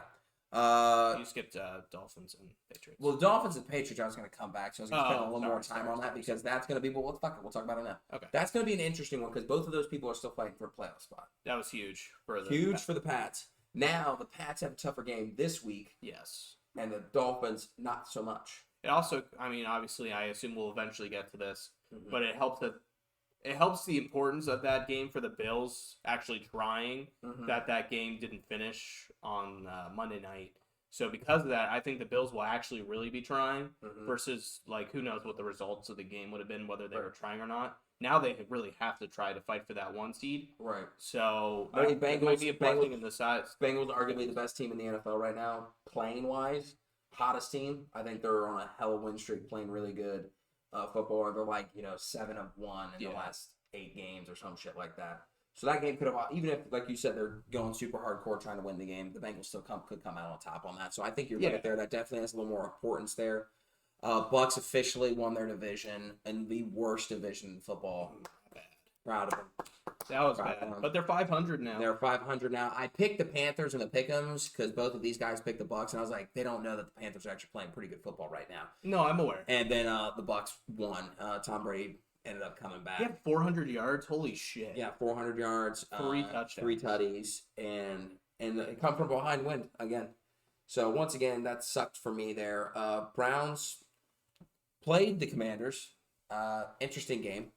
You skipped Dolphins and Patriots. Well, the Dolphins and Patriots, I was going to come back, so I was going to spend a little more sorry, time on that because that's going to be. Well, fuck it, we'll talk about it now. Okay. That's going to be an interesting one because both of those people are still fighting for a playoff spot. That was huge for the Huge for the Pats. Now the Pats have a tougher game this week, Yes. and the Dolphins not so much. It also, I mean, obviously, I assume we'll eventually get to this, Mhm. but it helps the importance of that game for the Bills actually trying Mhm. that game didn't finish on Monday night. So because of that, I think the Bills will actually really be trying Mhm. versus like who knows what the results of the game would have been, whether they were trying or not. Now they really have to try to fight for that 1 seed. Right. So I mean, it might be a blessing in the size. Bengals are arguably the best team in the NFL right now, playing wise. Hottest team. I think they're on a hell of win streak, playing really good football. They're like 7-1 in the last 8 games or some shit like that. So that game could have, even if, like you said, they're going super hardcore trying to win the game, the Bengals still could come out on top on that. So I think you're right there. That definitely has a little more importance there. Bucks officially won their division in the worst division in football. Bad. Proud of them. That was Proud of bad. them. But they're 500 now. They're 500 now. I picked the Panthers and the Pick'ems because both of these guys picked the Bucks, and I was like, they don't know that the Panthers are actually playing pretty good football right now. No, I'm aware. And then the Bucks won. Tom Brady ended up coming back. He had 400 yards. Holy shit. Yeah, 400 yards, 3 touchdowns, 3 tutties, and it come from behind win again. So once again, that sucked for me there. Browns played the Commanders. Interesting game.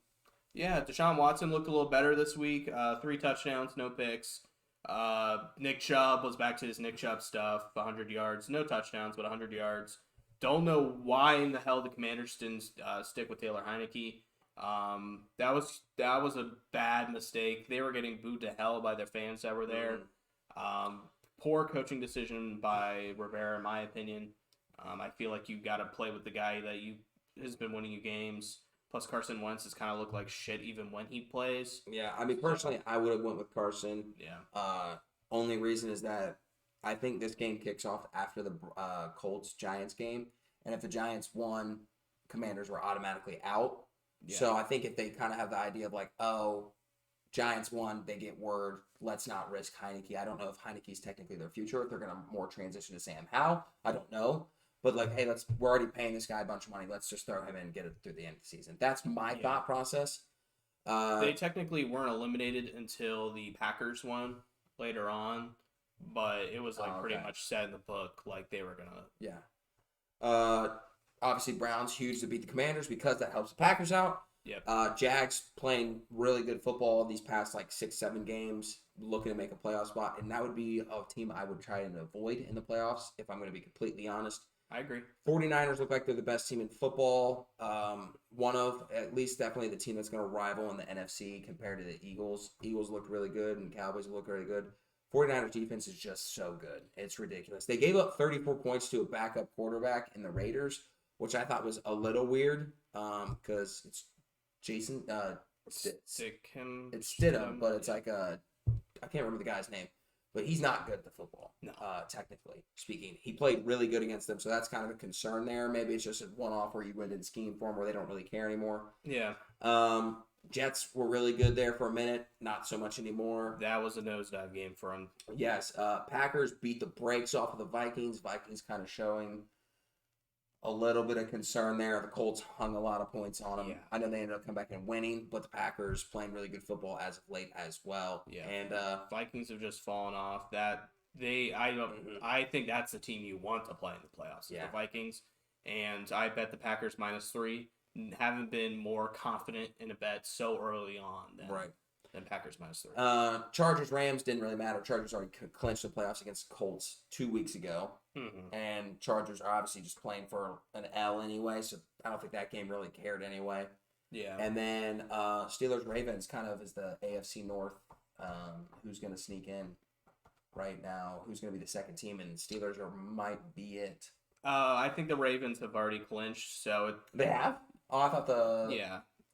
Yeah, Deshaun Watson looked a little better this week. 3 touchdowns, no picks. Nick Chubb was back to his Nick Chubb stuff. 100 yards, no touchdowns, but 100 yards. Don't know why in the hell the Commanders didn't stick with Taylor Heineke. That was a bad mistake. They were getting booed to hell by their fans that were there. Poor coaching decision by Rivera, in my opinion. I feel like you got to play with the guy that has been winning you games. Plus, Carson Wentz has kind of looked like shit even when he plays. Yeah, I mean, personally, I would have went with Carson. Yeah. Only reason is that I think this game kicks off after the Colts-Giants game. And if the Giants won, Commanders were automatically out. Yeah. So I think if they kind of have the idea of like, oh, Giants won, they get word, let's not risk Heineke. I don't know if Heineke's technically their future, if they're going to more transition to Sam Howell. I don't know. But like, hey, we're already paying this guy a bunch of money. Let's just throw him in and get it through the end of the season. That's my thought process. They technically weren't eliminated until the Packers won later on, but it was like pretty much set in the book like they were gonna. Yeah. Obviously, Browns huge to beat the Commanders because that helps the Packers out. Yep. Jags playing really good football these past like 6-7 games, looking to make a playoff spot, and that would be a team I would try and avoid in the playoffs if I'm going to be completely honest. I agree. 49ers look like they're the best team in football. One of, at least definitely the team that's going to rival in the NFC compared to the Eagles. Eagles looked really good and Cowboys look really good. 49ers defense is just so good. It's ridiculous. They gave up 34 points to a backup quarterback in the Raiders, which I thought was a little weird because it's Jason. It's Stidham, but it's like I can't remember the guy's name. But he's not good at the football, technically speaking. He played really good against them, so that's kind of a concern there. Maybe it's just a one-off where you went in scheme for him where they don't really care anymore. Yeah. Jets were really good there for a minute, not so much anymore. That was a nosedive game for them. Yes, Packers beat the brakes off of the Vikings. Vikings kind of showing a little bit of concern there. The Colts hung a lot of points on them. Yeah. I know they ended up coming back and winning, but the Packers playing really good football as of late as well. Yeah. And Vikings have just fallen off. I think that's the team you want to play in the playoffs. Yeah. The Vikings. And I bet the Packers -3. Haven't been more confident in a bet so early on than Packers -3. Chargers Rams didn't really matter. Chargers already clinched the playoffs against the Colts 2 weeks ago. Mm-hmm. And Chargers are obviously just playing for an L anyway, so I don't think that game really cared anyway. Yeah. And then Steelers Ravens kind of is the AFC North. Who's going to sneak in right now? Who's going to be the second team? And Steelers might be it. I think the Ravens have already clinched, so They have? Oh, I thought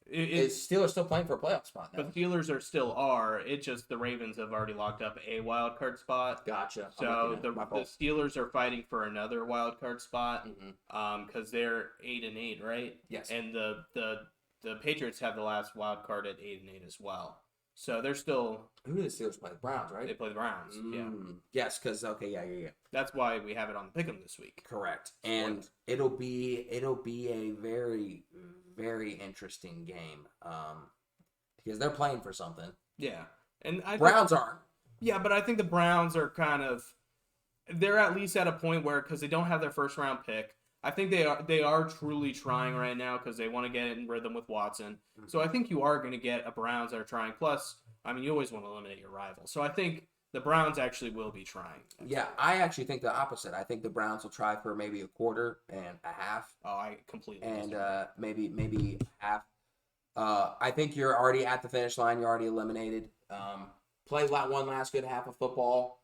is Steelers still playing for a playoff spot now? But Steelers are. It's just the Ravens have already locked up a wild card spot. Gotcha. So the Steelers are fighting for another wild card spot because they're 8-8, right? Yes. And the Patriots have the last wild card at 8-8 as well. So they're still. Who do the Steelers play? The Browns, right? They play the Browns. Yeah. Yes, because yeah. That's why we have it on Pick'em this week. Correct. And it'll be a very, very interesting game because they're playing for something. Yeah, and Browns aren't. Yeah, but I think the Browns are they're at least at a point where because they don't have their first round pick. I think they are truly trying right now because they want to get in rhythm with Watson. Mm-hmm. So I think you are going to get a Browns that are trying. Plus, I mean, you always want to eliminate your rival. So I think the Browns actually will be trying. Yeah, I actually think the opposite. I think the Browns will try for maybe a quarter and a half. Oh, I completely maybe half. I think you're already at the finish line. You're already eliminated. Play one last good half of football.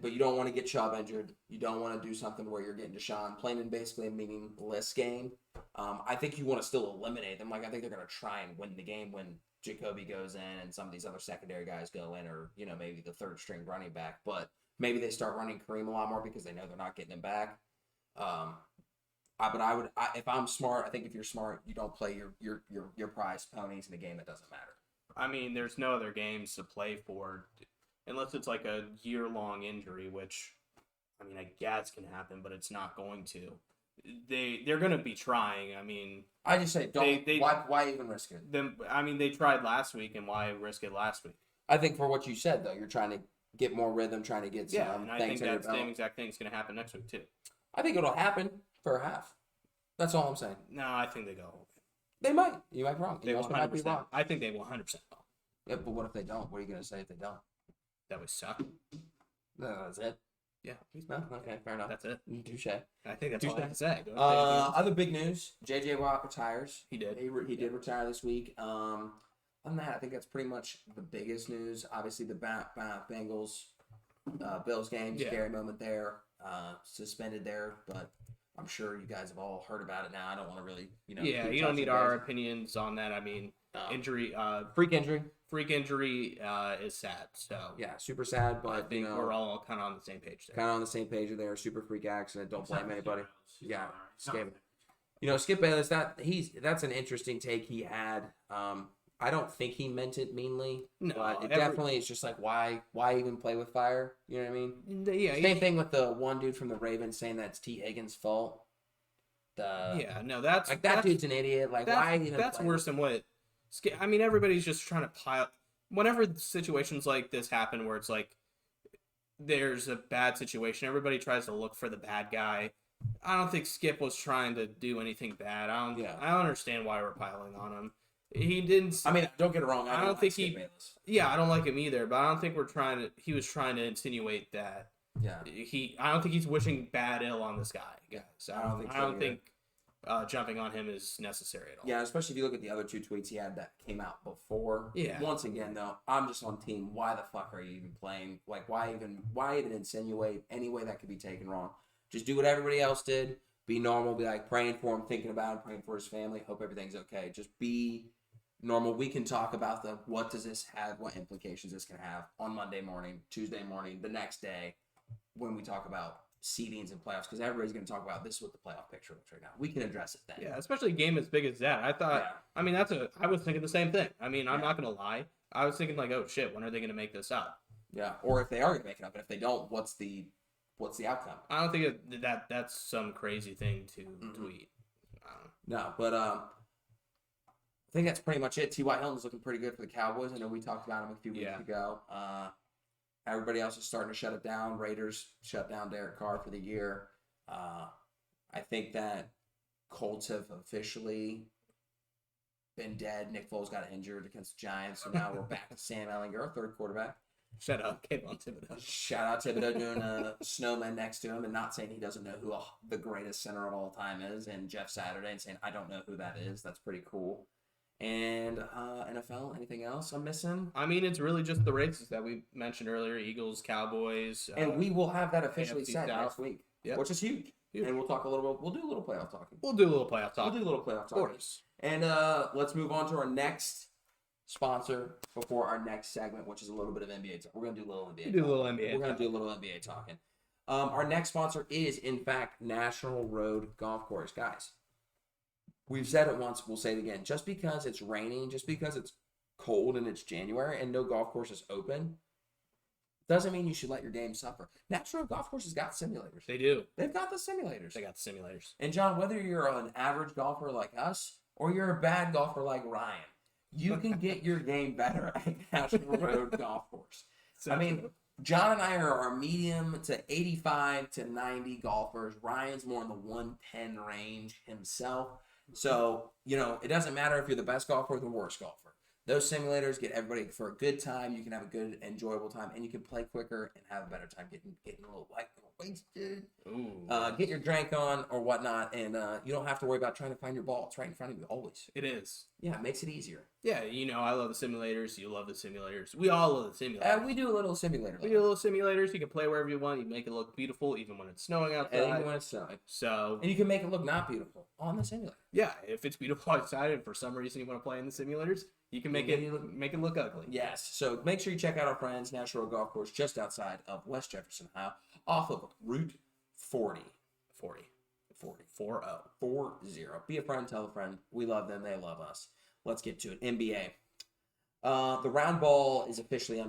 But you don't want to get Chubb injured. You don't want to do something where you're getting Deshaun playing in basically a meaningless game. I think you want to still eliminate them. Like I think they're going to try and win the game when Jacoby goes in and some of these other secondary guys go in, or maybe the third string running back. But maybe they start running Kareem a lot more because they know they're not getting him back. If I'm smart, I think if you're smart, you don't play your prize ponies in a game that doesn't matter. I mean, there's no other games to play for. Unless it's like a year-long injury, which, I mean, I guess can happen, but it's not going to. They're going to be trying. I mean, I just say why even risk it? They tried last week, and why risk it last week? I think for what you said though, you're trying to get more rhythm, trying to get some and I things think that's the same exact thing is going to happen next week too. I think it'll happen for a half. That's all I'm saying. No, I think they go. They might. You might be wrong. They might be wrong. I think they will 100% go. Yeah, but what if they don't? What are you going to say if they don't? That would suck. No, that's it. Yeah. No, okay, fair enough. That's it. Touche. I think that's all I have to say. Other big news: J.J. Watt retires. He did. He did retire this week. Other than that, I think that's pretty much the biggest news. Obviously, the Bengals, Bills game, scary moment there. Suspended there, but I'm sure you guys have all heard about it now. I don't want to really, Yeah, you don't need our opinions on that. I mean, injury, freak injury. Freak injury is sad. So yeah, super sad. But I think we're all kind of on the same page there. Kind of on the same page there. Super freak accident. Don't blame anybody. Yeah, Skip. Skip Bayless. That's an interesting take he had. I don't think he meant it meanly. No, but definitely it's just like why even play with fire? You know what I mean? Yeah. Same thing with the one dude from the Ravens saying that's T. Higgins' fault. That's that dude's an idiot. Like why even? That's worse than what. I mean, everybody's just trying to pile. Whenever situations like this happen, where it's like there's a bad situation, everybody tries to look for the bad guy. I don't think Skip was trying to do anything bad. I don't understand why we're piling on him. He didn't. I mean, don't get it wrong. I don't think he. Yeah, I don't like him either. But I don't think he was trying to insinuate that. Yeah. I don't think he's wishing bad ill on this guy, guys. I don't think jumping on him is necessary at all. Yeah, especially if you look at the other two tweets he had that came out before. Yeah. Once again, though, I'm just on team. Why the fuck are you even playing? Like, why even insinuate any way that could be taken wrong? Just do what everybody else did. Be normal. Be like praying for him, thinking about him, praying for his family. Hope everything's okay. Just be normal. We can talk about what does this have, what implications this can have on Monday morning, Tuesday morning, the next day, when we talk about seedings and playoffs because everybody's going to talk about this is what the playoff picture looks right now. We can address it then. Yeah, especially a game as big as that. I thought. Yeah. I mean, I was thinking the same thing. I mean, I'm Yeah. not gonna lie. I was thinking like, oh shit, when are they gonna make this up? Yeah. Or if they are going to make it up, and if they don't, what's the outcome? I don't think that's some crazy thing to Mhm. tweet. No, but I think that's pretty much it. T.Y. Hilton's looking pretty good for the Cowboys. I know we talked about him a few weeks Yeah. ago. Everybody else is starting to shut it down. Raiders shut down Derek Carr for the year. I think that Colts have officially been dead. Nick Foles got injured against the Giants, so now we're back to Sam Ellinger, our third quarterback. Shut up, Kayvon Thibodeau. Shout out Thibodeau doing a snowman next to him and not saying he doesn't know who the greatest center of all time is, and Jeff Saturday and saying, I don't know who that is. That's pretty cool. And NFL, anything else I'm missing? I mean, it's really just the races that we mentioned earlier: Eagles, Cowboys, And we will have that officially AFC set South. next week, Yep. which is huge. Huge. And we'll talk a little bit. We'll do a little playoff talking. We'll do a little playoff We'll talk. do a little playoff Of talking. course. And let's move on to our next sponsor before our next segment, which is a little bit of NBA talk. We're going to do a little NBA We do a talk. little NBA. We're going talk. to do a little NBA talking. Our next sponsor is, in fact, National Road Golf Course. Guys, we've said it once, we'll say it again. Just because it's raining, just because it's cold and it's January and no golf course is open, doesn't mean you should let your game suffer. National Road Golf Course has got simulators. They do. They've got the simulators. They got the simulators. And John, whether you're an average golfer like us or you're a bad golfer like Ryan, you can get your game better at National Road Golf Course. I mean, John and I are our medium to 85 to 90 golfers. Ryan's more in the 110 range himself. So, it doesn't matter if you're the best golfer or the worst golfer. Those simulators get everybody for a good time. You can have a good, enjoyable time, and you can play quicker and have a better time getting a little wasted. Ooh. Get your drink on or whatnot, and you don't have to worry about trying to find your ball. It's right in front of you always. It is. Yeah, it makes it easier. Yeah, I love the simulators. You love the simulators. We all love the simulators. We do a little simulator. We do little simulators. You can play wherever you want. You make it look beautiful, even when it's snowing outside. And even when it's snowing. So, And you can make it look not beautiful on the simulator. yeah, if it's beautiful outside and for some reason you want to play in the simulators, you can make it look ugly. Yes. So make sure you check out our friends, National Road Golf Course, just outside of West Jefferson, Ohio, off of Route 40. 40. 40. 40. 40. Be a friend, tell a friend. We love them. They love us. Let's get to it. NBA. The round ball is officially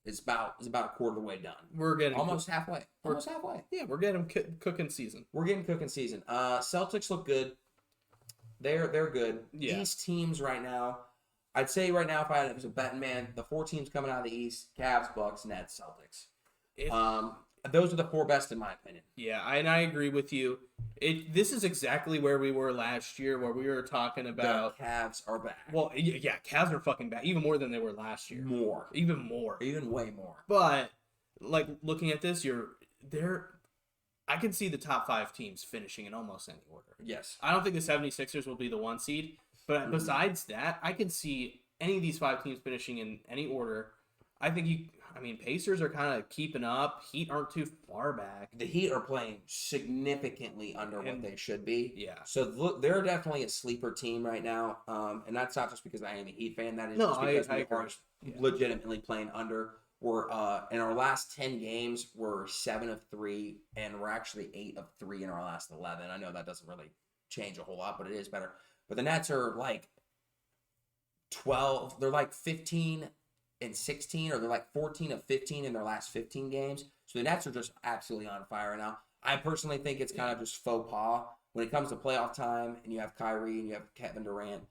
it's about a quarter of the way done. We're getting Almost halfway. Almost halfway. Yeah, we're getting cooking season. We're getting cooking season. Celtics look good. They're good. Yeah. These teams right now, I'd say right now, if I was a betting man, the four teams coming out of the East: Cavs, Bucks, Nets, Celtics. Those are the four best in my opinion. Yeah, and I agree with you. This is exactly where we were last year, where we were talking about. The Cavs are back. Well, yeah, Cavs are fucking bad, even more than they were last year. More. Even more. Even way more. But like looking at this, I can see the top 5 teams finishing in almost any order. Yes. I don't think the 76ers will be the 1 seed, but besides that, I can see any of these 5 teams finishing in any order. I think Pacers are kind of keeping up. Heat aren't too far back. The Heat are playing significantly under what they should be. Yeah. So they're definitely a sleeper team right now. And that's not just because I am a Heat fan. That is just because we are legitimately playing under. We're in our last 10 games, we're 7 of 3, and we're actually 8 of 3 in our last 11. I know that doesn't really change a whole lot, but it is better. But the Nets are like 12. They're like 15 and 16, or they're like 14 of 15 in their last 15 games. So the Nets are just absolutely on fire now. I personally think it's kind of just faux pas when it comes to playoff time, and you have Kyrie and you have Kevin Durant.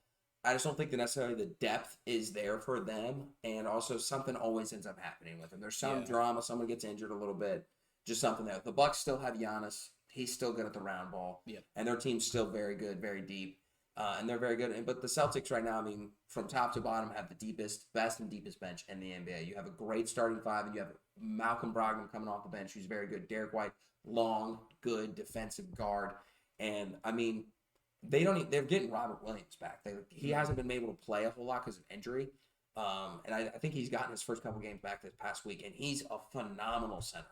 I just don't think that necessarily the depth is there for them, and also something always ends up happening with them. There's some drama, someone gets injured a little bit, just something there. The Bucks still have Giannis. He's still good at the round ball, and their team's still very good, very deep, and they're very good. But the Celtics right now, from top to bottom, have the best and deepest bench in the NBA. You have a great starting 5, and you have Malcolm Brogdon coming off the bench, who's very good. Derek White, long, good defensive guard, and they're getting Robert Williams back. He hasn't been able to play a whole lot because of injury. And I think he's gotten his first couple games back this past week, and he's a phenomenal center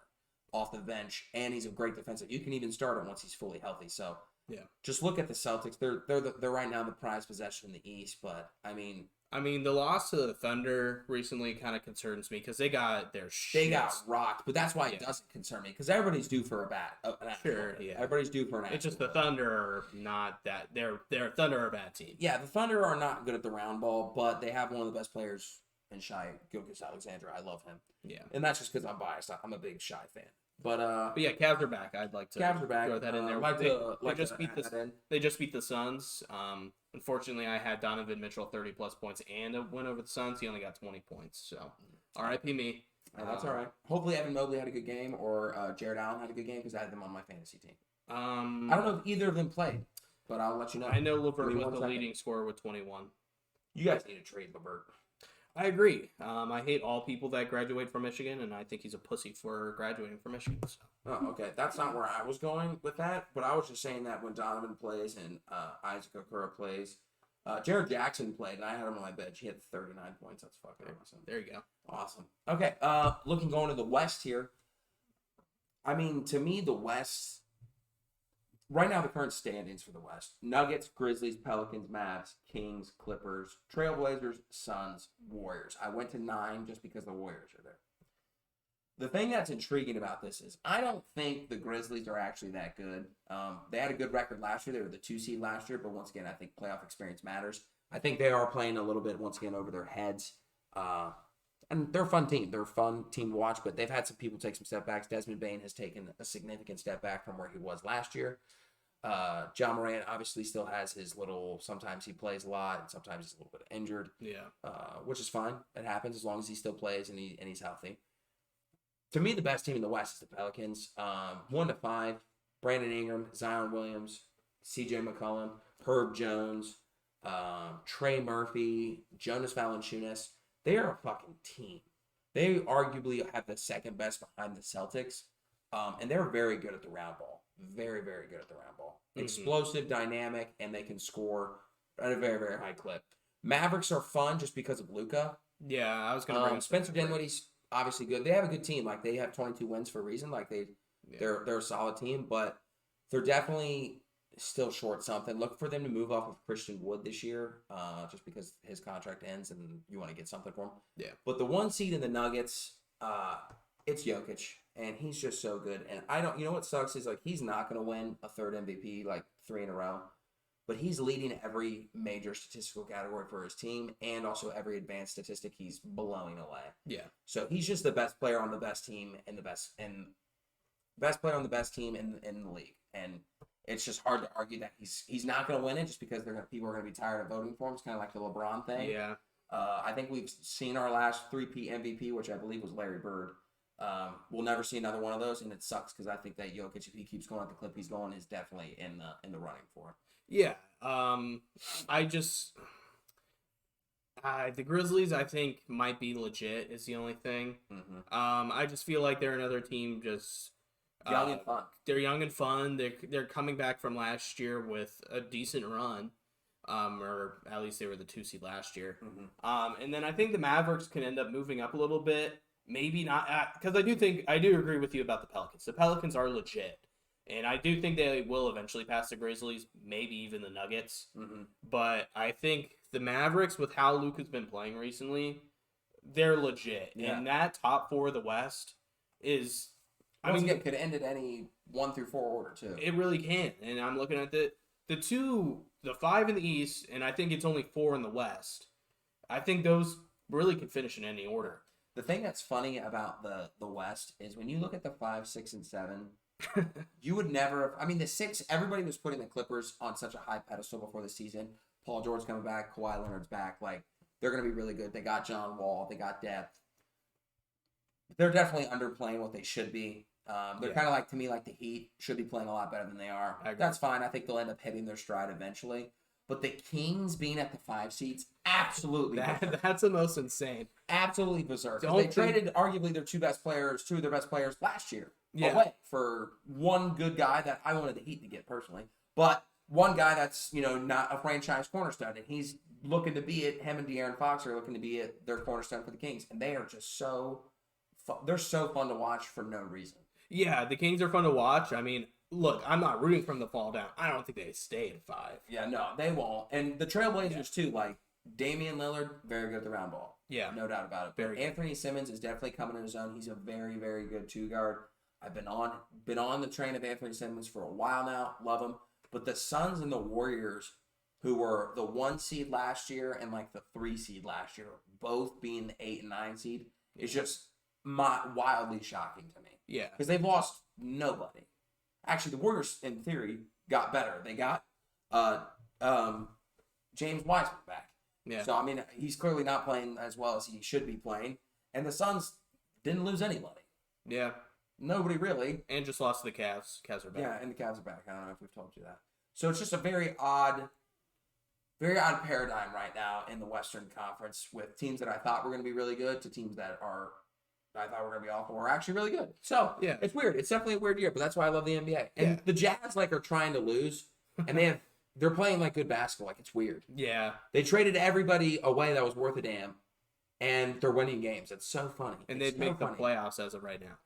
off the bench, and he's a great defensive. You can even start him once he's fully healthy. So just look at the Celtics. They're right now the prized possession in the East, but I mean, the loss to the Thunder recently kind of concerns me because they got their shit. They got rocked, but that's why it doesn't concern me because everybody's due for a bat. Sure, yeah. Everybody's due for an. It's just the Thunder are not that. They're Thunder are a bad team. Yeah, the Thunder are not good at the round ball, but they have one of the best players in Shai Gilgeous-Alexander. I love him. Yeah, and that's just because I'm biased. I'm a big Shai fan. But yeah, Cavs are back. I'd like to Cavs are back. throw that in there. They just beat the Suns. Unfortunately, I had Donovan Mitchell 30+ points and a win over the Suns. He only got 20 points. So, R.I.P. me. That's all right. Hopefully, Evan Mobley had a good game, or Jared Allen had a good game because I had them on my fantasy team. I don't know if either of them played, but I'll let you know. I know LeVert was the leading scorer with 21. You guys need to trade LeVert. I agree. I hate all people that graduate from Michigan, and I think he's a pussy for graduating from Michigan. So. Oh, okay. That's not where I was going with that, but I was just saying that when Donovan plays and Isaac Okoro plays, Jared Jackson played, and I had him on my bench. He had 39 points. That's fucking awesome. There you go. Awesome. Okay. Going to the West here. I mean, to me, the West. Right now, the current standings for the West: Nuggets, Grizzlies, Pelicans, Mavs, Kings, Clippers, Trailblazers, Suns, Warriors. I went to 9 just because the Warriors are there. The thing that's intriguing about this is I don't think the Grizzlies are actually that good. They had a good record last year. They were the 2 seed last year, but once again, I think playoff experience matters. I think they are playing a little bit, once again, over their heads. And they're a fun team. They're a fun team to watch, but they've had some people take some step backs. Desmond Bane has taken a significant step back from where he was last year. John Morant obviously still has his little, sometimes he plays a lot, and sometimes he's a little bit injured. Yeah. Which is fine. It happens as long as he still plays and he's healthy. To me, the best team in the West is the Pelicans. 1 to 5, Brandon Ingram, Zion Williams, CJ McCollum, Herb Jones, Trey Murphy, Jonas Valanciunas. They are a fucking team. They arguably have the second best behind the Celtics. And they're very good at the round ball. Very, very good at the round ball. Mm-hmm. Explosive, dynamic, and they can score at a very, very high clip. Mavericks are fun just because of Luka. Yeah, I was going to bring Spencer Dinwiddie's obviously good. They have a good team. Like, they have 22 wins for a reason. Like, they're a solid team, but they're definitely still short something. Look for them to move off of Christian Wood this year, just because his contract ends and you want to get something for him. Yeah. But the 1 seed in the Nuggets, it's Jokic, and he's just so good. And you know what sucks is, like, he's not going to win a third MVP, like, 3 in a row. But he's leading every major statistical category for his team, and also every advanced statistic he's blowing away. Yeah. So he's just the best player on the best team and best player on the best team in the league. And it's just hard to argue that he's not going to win it just because people are going to be tired of voting for him. It's kind of like the LeBron thing. Yeah. I think we've seen our last 3P MVP, which I believe was Larry Bird. We'll never see another one of those, and it sucks because I think that Jokic, if he keeps going at the clip he's going, is definitely in the running for it. Yeah. The Grizzlies, I think, might be legit is the only thing. Mm-hmm. I just feel like they're another team just Young and fun. They're young and fun. They're coming back from last year with a decent run. Or at least they were the 2 seed last year. Mm-hmm. And then I think the Mavericks can end up moving up a little bit. Maybe not, because I do agree with you about the Pelicans. The Pelicans are legit. And I do think they will eventually pass the Grizzlies, maybe even the Nuggets. Mm-hmm. But I think the Mavericks, with how Luka's been playing recently, they're legit. Yeah. And that top 4 of the West is... it could end at any 1 through 4 order, too. It really can. And I'm looking at the 5 in the East, and I think it's only 4 in the West. I think those really could finish in any order. The thing that's funny about the West is when you look at the 5, 6, and 7... you would never. I mean, the 6. Everybody was putting the Clippers on such a high pedestal before the season. Paul George's coming back. Kawhi Leonard's back. Like, they're going to be really good. They got John Wall. They got depth. They're definitely underplaying what they should be. They're kind of like, to me, like the Heat should be playing a lot better than they are. That's fine. I think they'll end up hitting their stride eventually. But the Kings being at the 5 seeds, absolutely. That's the most insane. Absolutely berserk. They traded arguably their 2 of their best players last year away for one good guy that I wanted the Heat to get personally. But one guy that's, not a franchise cornerstone, and he's looking to be it. Him and De'Aaron Fox are looking to be it. Their cornerstone for the Kings, and they are just they're so fun to watch for no reason. Yeah, the Kings are fun to watch. I mean, look, I'm not rooting for them to fall down. I don't think they stay at 5. Yeah, no, they won't. And the Trailblazers too. Like, Damian Lillard, very good at the round ball. Yeah. No doubt about it. Very good. Anthony Simmons is definitely coming in his own. He's a very, very good 2-guard. I've been on the train of Anthony Simmons for a while now. Love him. But the Suns and the Warriors, who were the 1 seed last year and like the 3 seed last year, both being the 8 and 9 seed, is just wildly shocking to me. Yeah. Because they've lost nobody. Actually, the Warriors, in theory, got better. They got James Wiseman back. Yeah. So, I mean, he's clearly not playing as well as he should be playing. And the Suns didn't lose anybody. Yeah. Nobody really. And just lost to the Cavs. Cavs are back. Yeah, and the Cavs are back. I don't know if we've told you that. So it's just a very odd paradigm right now in the Western Conference with teams that I thought were going to be really good to teams that I thought were going to be awful are actually really good. So Yeah. it's weird. It's definitely a weird year, but that's why I love the NBA. And Yeah. the Jazz are trying to lose, and they're playing like good basketball. Like it's weird. Yeah. They traded everybody away that was worth a damn, and they're winning games. It's so funny. And It's they'd make so the funny. playoffs as of right now.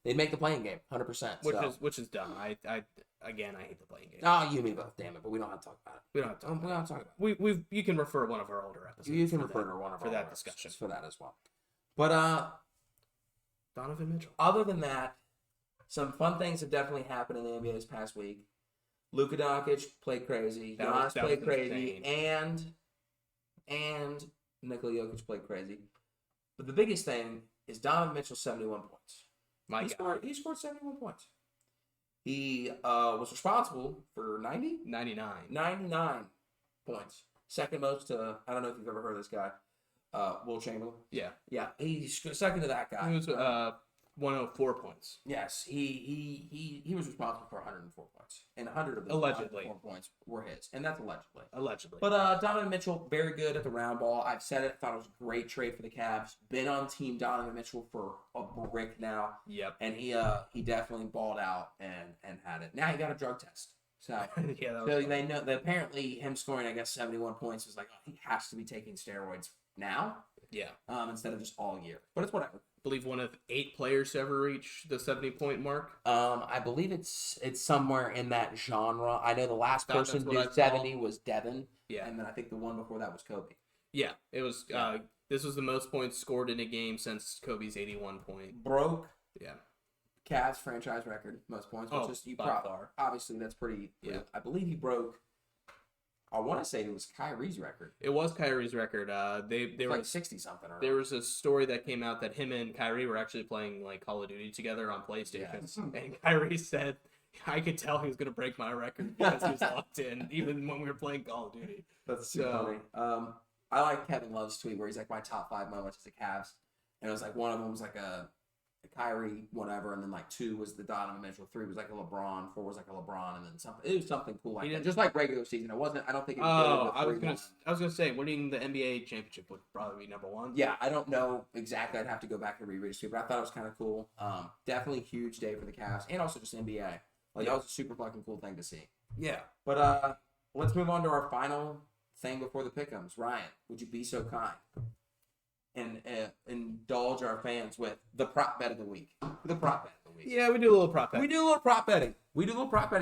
They'd make the playing game, 100%. Which is dumb. I hate the playing game. Oh, you and me both, damn it. But we don't have to talk about it. We don't have to. We don't have to talk about it. You can refer to one of our older episodes. You can for refer that, to one of for our that works discussion. for that as well. But Donovan Mitchell. other than that, some fun things have definitely happened in the NBA this past week. Luka Doncic played crazy. That Giannis played was crazy, insane. and Nikola Jokic played crazy. But the biggest thing is Donovan Mitchell 71 points. My He God. scored 71 points. He was responsible for 99. 99 points. Second most to, I don't know if you've ever heard of this guy, Will Chamberlain. Yeah. Yeah, he's second to that guy. He was 104 points. Yes, he was responsible for 104 points, and 100 of those Allegedly. 104 points were his, and that's allegedly. Allegedly. But Donovan Mitchell, very good at the round ball. I've said it. Thought it was a great trade for the Cavs. Been on Team Donovan Mitchell for a brick now, Yep. and he definitely balled out and had it. Now he got a drug test. So, Yeah, that so was they know that apparently him scoring, I guess, 71 points is like, oh, he has to be taking steroids now, yeah. instead of just all year. But it's whatever. I believe one of 8 players to ever reach the 70-point mark. I believe it's somewhere in that genre. I know the last That's person to what I do saw. 70 was Devin, Yeah. and then I think the one before that was Kobe. Yeah. It was. Yeah. This was the most points scored in a game since Kobe's 81 point. Broke Yeah. Cavs franchise record, most points, which Oh, is by far. obviously that's pretty. Yeah. I believe he broke. I want to say it was Kyrie's record. It was Kyrie's record. They It's were. like 60 something. Or There was a story that came out that him and Kyrie were actually playing like Call of Duty together on PlayStation, Yes. and Kyrie said, "I could tell he was gonna break my record because he was locked in, even when we were playing Call of Duty." That's super So- funny. I like Kevin Love's tweet where he's like my top 5 moments as the Cavs, and it was like one of them was like a Kyrie whatever, and then like 2 was the Donovan Mitchell, 3 was like a LeBron, 4 was like a LeBron, and then something. It was something cool like He that, didn't- just like regular season. It wasn't. I don't think it was. Oh, really the I was 3-1. gonna say winning the NBA championship would probably be number 1. Yeah, I don't know exactly. I'd have to go back and reread it, but I thought it was kind of cool. Definitely huge day for the Cavs, and also just NBA. Like that was a super fucking cool thing to see. Yeah. But let's move on to our final thing before the pick'ems. Ryan, would you be so kind and indulge our fans with the prop bet of the week? The prop bet of the week. Yeah, we do a little prop bet. We do a little prop betting.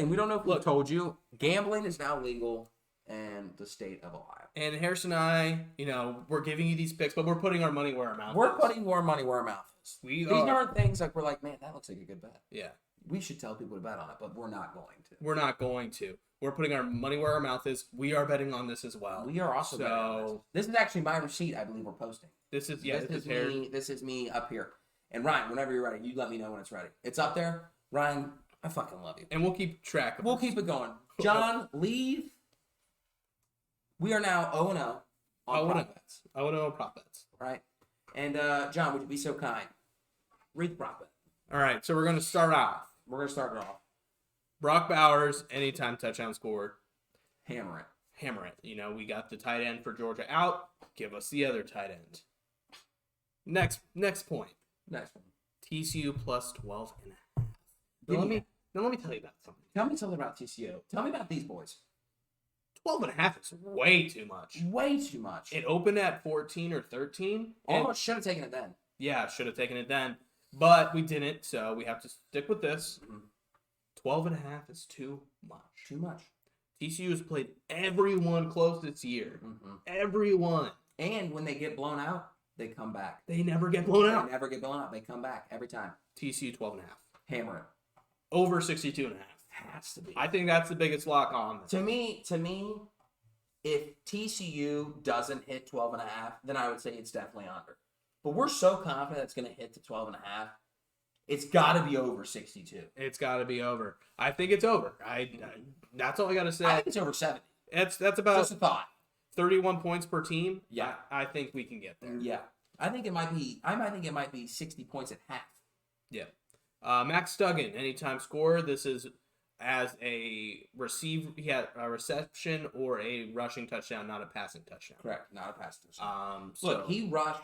We don't know if we Look. told you. Gambling is now legal in the state of Ohio. And Harrison and I, we're giving you these picks, but we're putting our money where our mouth We're is. putting more money where our mouth is. We These are. aren't things like we're like, man, that looks like a good bet. Yeah. We should tell people to bet on it, but we're not going to. We're not going to. We're putting our money where our mouth is. We are betting on this as well. We are also betting on So this. This is actually my receipt. I believe we're posting. this is me. This is me up here. And Ryan, whenever you're ready, you let me know when it's ready. It's up there. Ryan, I fucking love you. and we'll keep track of We'll this. keep it going. John, leave. We are now 0-0 on 0-0. prop bets. I want to know prop bets. Right? And John, would you be so kind? Read the prop bet. All right, so we're going to start off. We're gonna start it off. Brock Bowers, anytime touchdown scored. Hammer it. Hammer it. We got the tight end for Georgia out. Give us the other tight end. Next point. Next one. TCU plus 12 and a half. Give Now me let me tell you about something. Tell me something about TCU. Tell me about these boys. 12 and a half is way too much. Way too much. It opened at 14 or 13. and- Almost should have taken it then. Yeah, should have taken it then. But we didn't, so we have to stick with this. Mhm. 12 and a half is too much. Too much. TCU has played everyone close this year. Mm-hmm. Everyone. And when they get blown out, they come back. They never get blown out. They never get blown out. They come back every time. TCU 12.5. Hammer it. Over 62.5. Has to be. I think that's the biggest lock on this. To me, if TCU doesn't hit 12.5, then I would say it's definitely under. But we're so confident it's going to hit to 12.5. It's got to be over 62. It's got to be over. I think it's over. That's all I got to say. I think it's over 70. That's about Just a thought. 31 points per team. Yeah. I think we can get there. Yeah. I think it might be 60 points at half. Yeah. Max Duggan, anytime scorer. This is as a he had a reception or a rushing touchdown, not a passing touchdown. Correct. Not a pass touchdown. So Look, he rushed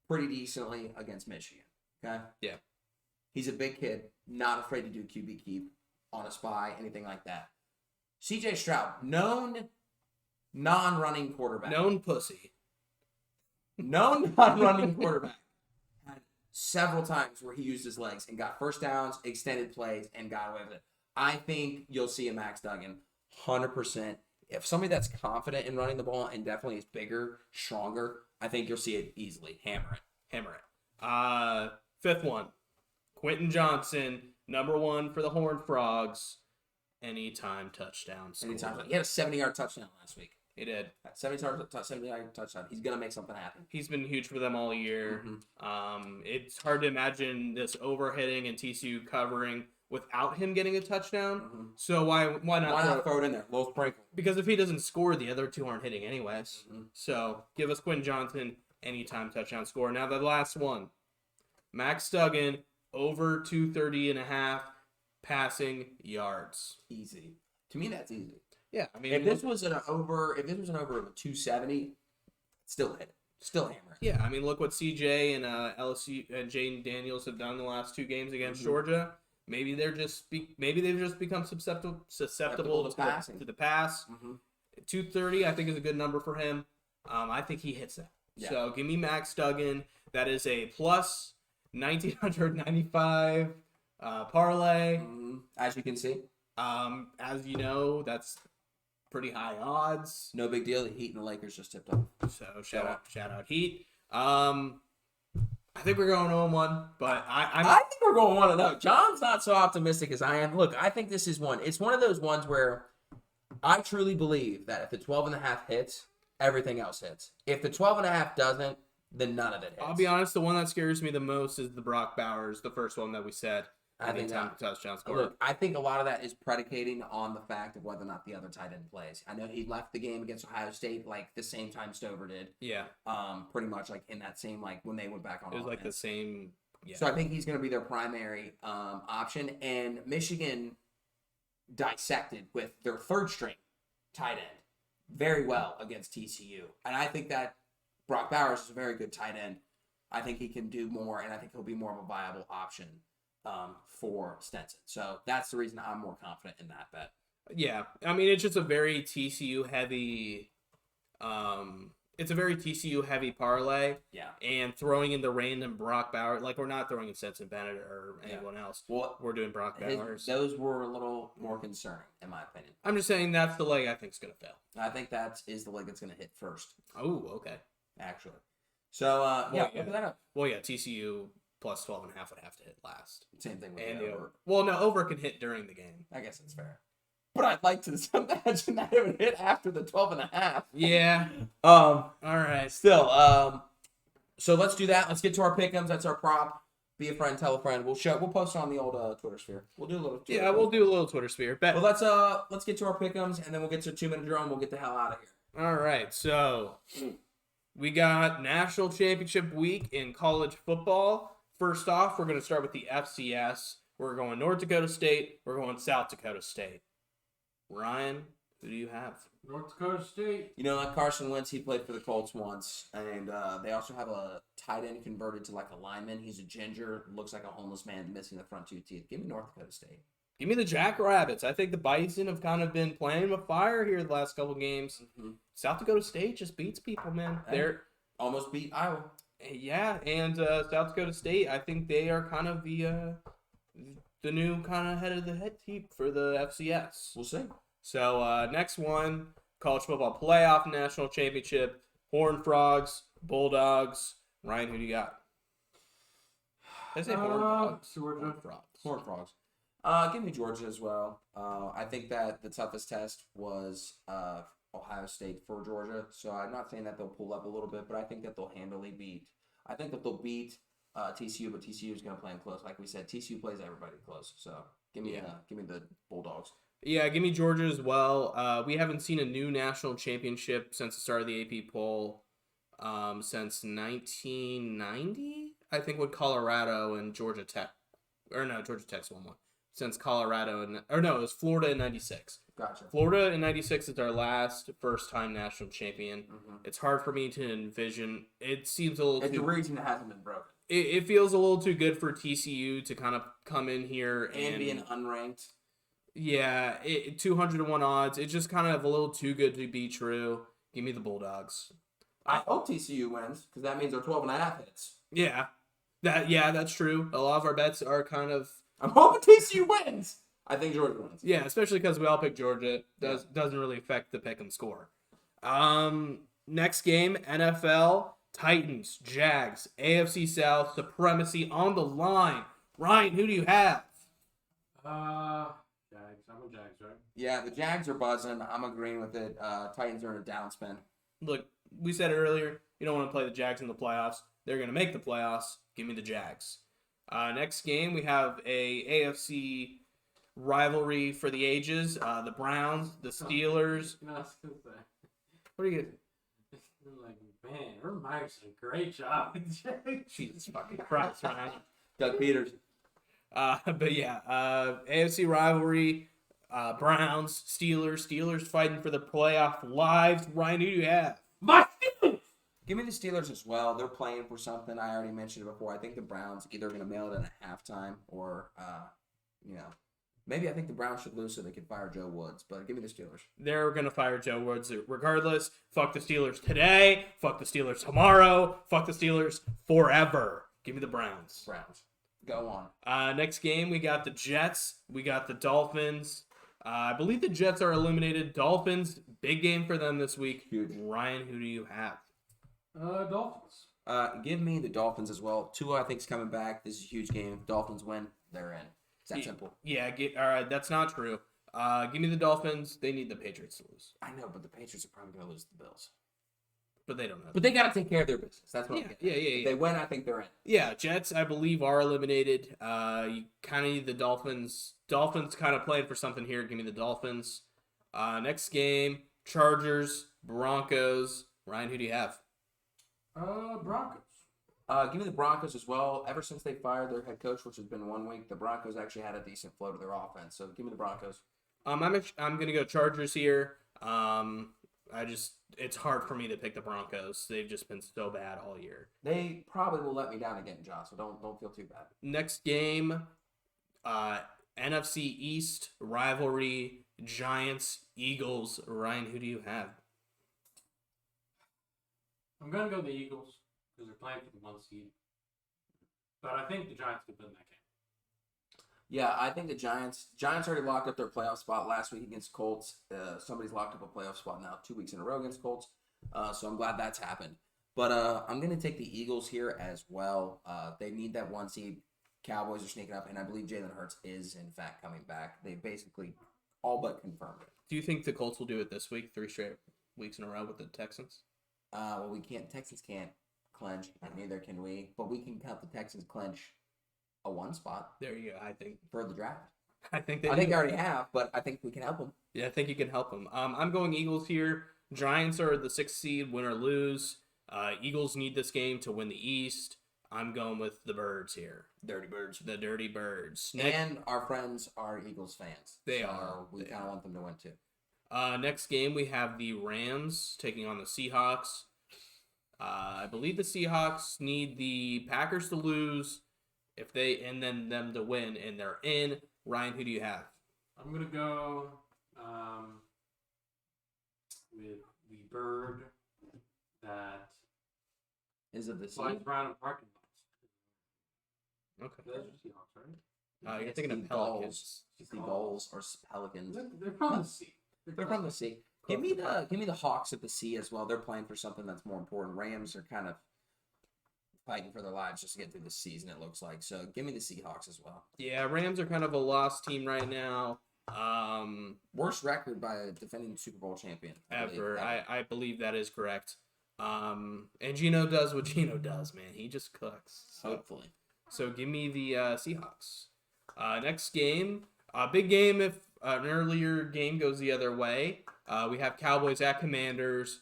pretty decently against Michigan. Okay? Yeah. He's a big kid, not afraid to do QB keep on a spy, anything like that. CJ Stroud, known non-running quarterback. known pussy. Known non-running quarterback. Had several times where he used his legs and got first downs, extended plays, and got away with it. I think you'll see a Max Duggan 100%. If somebody that's confident in running the ball and definitely is bigger, stronger, I think you'll see it easily. Hammer it. Fifth one. Quentin Johnson, number 1 for the Horned Frogs. Anytime touchdown score. Anytime. He had a 70-yard touchdown last week. He did. 70-yard touchdown. He's going to make something happen. He's been huge for them all year. Mm-hmm. It's hard to imagine this overhitting and TCU covering without him getting a touchdown. Mm-hmm. So why not? Why not throw it in there? Little sprinkle. Because if he doesn't score, the other two aren't hitting anyways. Mm-hmm. So give us Quentin Johnson anytime touchdown score. Now the last one. Max Duggan over 230.5 passing yards. Easy. To me, that's easy. Yeah, I mean, If this was an over of a 270, still hit it. Still hammer it. yeah, I mean, look what CJ and LSU and Jaden Daniels have done the last 2 games against Georgia. Maybe they've just become susceptible to the pass. Mm-hmm. 230, I think, is a good number for him. I think he hits that. Yeah. So give me Max Duggan. That is a plus 1,995 parlay. Mm-hmm. As you can see. As you know, that's pretty high odds. No big deal. The Heat and the Lakers just tipped off. So shout out Heat. I think we're going 0-1, but I think we're going 1-0. John's not so optimistic as I am. Look, I think this is one. It's one of those ones where I truly believe that if the 12.5 hits, everything else hits. If the 12.5 doesn't, then none of it hits. I'll be honest, the one that scares me the most is the Brock Bowers, the first one that we said. I think touchdown score. Look, I think a lot of that is predicating on the fact of whether or not the other tight end plays. I know he left the game against Ohio State like the same time Stover did. Yeah. Pretty much like in that same when they went back on. It was offense. like the same. Yeah. So I think he's going to be their primary option, and Michigan dissected with their third string tight end very well against TCU, and I think that Brock Bowers is a very good tight end. I think he can do more, and I think he'll be more of a viable option for Stenson. So that's the reason I'm more confident in that bet. Yeah, I mean, it's just a very TCU heavy. It's a very TCU heavy parlay. Yeah. And throwing in the random Brock Bowers, like we're not throwing in Stetson Bennett or anyone else. Well, we're doing Brock Bowers. Those were a little more concerning, in my opinion. I'm just saying that's the leg I think is gonna fail. I think that is the leg that's gonna hit first. Oh, okay. Actually. So look that up. Well, yeah, TCU plus 12.5 would have to hit last. Same thing with And the over. Well, no, over can hit during the game. I guess that's fair. But I'd like to imagine that it would hit after the 12.5. Yeah. All right. Still, so let's do that. Let's get to our pick'ems. That's our prop. Be a friend, tell a friend. We'll post it on the old Twitter sphere. We'll do a little. Yeah, we'll do a little Twitter sphere. Well, let's get to our pick'ems, and then we'll get to a 2-minute drill, and we'll get the hell out of here. All right. So we got national championship week in college football. First off, we're going to start with the FCS. We're going North Dakota State. We're going South Dakota State. Ryan, who do you have? North Dakota State. You know, like Carson Wentz, he played for the Colts once, and they also have a tight end converted to like a lineman. He's a ginger, looks like a homeless man, missing the front 2 teeth. Give me North Dakota State. Give me the Jackrabbits. I think the Bison have kind of been playing with fire here the last couple games. Mm-hmm. South Dakota State just beats people, man. They're almost beat Iowa. Yeah, and South Dakota State, I think they are kind of the new kind of head of the head team for the FCS. We'll see. So next one, college football playoff national championship, Horned Frogs, Bulldogs. Ryan, who do you got? Did I say Horned Frogs? Georgia. Horned Frogs. Horned Frogs. Give me Georgia as well. I think that the toughest test was Ohio State for Georgia. So I'm not saying that they'll pull up a little bit, but I think that they'll handily beat. I think that they'll beat TCU, but TCU is going to play them close. Like we said, TCU plays everybody close. So give me the Bulldogs. Yeah, give me Georgia as well. We haven't seen a new national championship since the start of the AP poll since 1990, I think, with Colorado and Georgia Tech. Or no, Georgia Tech's won one. Since Colorado it was Florida in 96. Gotcha. Florida in 96 is our last first-time national champion. Mm-hmm. It's hard for me to envision. It seems a little It's too... a reason it hasn't been broken. It feels a little too good for TCU to kind of come in here And be an unranked. Yeah, 201 odds. It's just kind of a little too good to be true. Give me the Bulldogs. I hope TCU wins because that means they're 12.5 hits. Yeah, that's true. A lot of our bets are kind of... I'm hoping TCU wins. I think Georgia wins. Yeah, especially because we all pick Georgia. Doesn't really affect the pick and score. Next game, NFL, Titans, Jags, AFC South, supremacy on the line. Ryan, who do you have? Jags. I'm a Jags, right? Yeah, the Jags are buzzing. I'm agreeing with it. Titans are in a downspin. Look, we said it earlier. You don't want to play the Jags in the playoffs. They're going to make the playoffs. Give me the Jags. Next game, we have a AFC rivalry for the ages. The Browns, the Steelers. No, I was gonna say. What are you... I'm like, man, Urban Meyer's did a great job with Jags. Jesus fucking Christ, Ryan. Doug Peters. But yeah, AFC rivalry, Browns, Steelers fighting for the playoff lives. Ryan, who do you have? My Steelers! Give me the Steelers as well. They're playing for something. I already mentioned it before. I think the Browns either going to mail it in at halftime or, maybe I think the Browns should lose so they can fire Joe Woods. But give me the Steelers. They're going to fire Joe Woods regardless. Fuck the Steelers today. Fuck the Steelers tomorrow. Fuck the Steelers forever. Give me the Browns. Browns. Go on. Next game, we got the Jets. We got the Dolphins. I believe the Jets are eliminated. Dolphins, big game for them this week. Huge. Ryan, who do you have? Dolphins. Give me the Dolphins as well. Tua, I think, is coming back. This is a huge game. If Dolphins win, they're in. It's that simple. Yeah, all right, that's not true. Give me the Dolphins. They need the Patriots to lose. I know, but the Patriots are probably going to lose to the Bills. But they don't know. But they got to take care of their business. That's what I'm getting. Yeah. If they win, I think they're in. Yeah, Jets, I believe, are eliminated. You kind of need the Dolphins. Dolphins kind of playing for something here. Give me the Dolphins. Next game, Chargers, Broncos. Ryan, who do you have? Broncos. Uh, Give me the Broncos as well. Ever since they fired their head coach, which has been 1 week, the Broncos actually had a decent flow to their offense. So give me the Broncos. I'm gonna go Chargers here. It's hard for me to pick the Broncos. They've just been so bad all year. They probably will let me down again, Josh. So don't feel too bad. Next game, NFC East rivalry, Giants, Eagles. Ryan, who do you have? I'm gonna go the Eagles because they're playing for the 1 seed. But I think the Giants could win that game. Yeah, I think the Giants already locked up their playoff spot last week against Colts. Somebody's locked up a playoff spot now 2 weeks in a row against Colts. So I'm glad that's happened. But I'm going to take the Eagles here as well. They need that 1 seed. Cowboys are sneaking up, and I believe Jalen Hurts is, in fact, coming back. They basically all but confirmed it. Do you think the Colts will do it this week, 3 straight weeks in a row with the Texans? Well, we can't. Texans can't clinch, and neither can we. But we can help the Texans clinch a 1 spot. There you go. I think For the draft. I think I think they already have, but I think we can help them. Yeah, I think you can help them. I'm going Eagles here. Giants are the 6th seed, win or lose. Eagles need this game to win the East. I'm going with the Birds here. Dirty Birds. The Dirty Birds. And our friends are Eagles fans. They so are. We kind of want them to win too. Next game, we have the Rams taking on the Seahawks. I believe the Seahawks need the Packers to lose and then them to win, and they're in. Ryan, who do you have? I'm gonna go with the bird that Is it the flies Seahawks? around in parking lots. Okay. Those are Seahawks, right? You're thinking of Pelicans. Seagulls or Pelicans. They're from the sea. They're from the C. Give me the Hawks at the C as well. They're playing for something that's more important. Rams are kind of fighting for their lives just to get through the season, it looks like. So give me the Seahawks as well. Yeah, Rams are kind of a lost team right now. Worst record by a defending Super Bowl champion. Ever. I believe that is correct. And Gino does what Gino does, man. He just cooks. Hopefully. So give me the Seahawks. Next game, big game if an earlier game goes the other way. We have Cowboys at Commanders.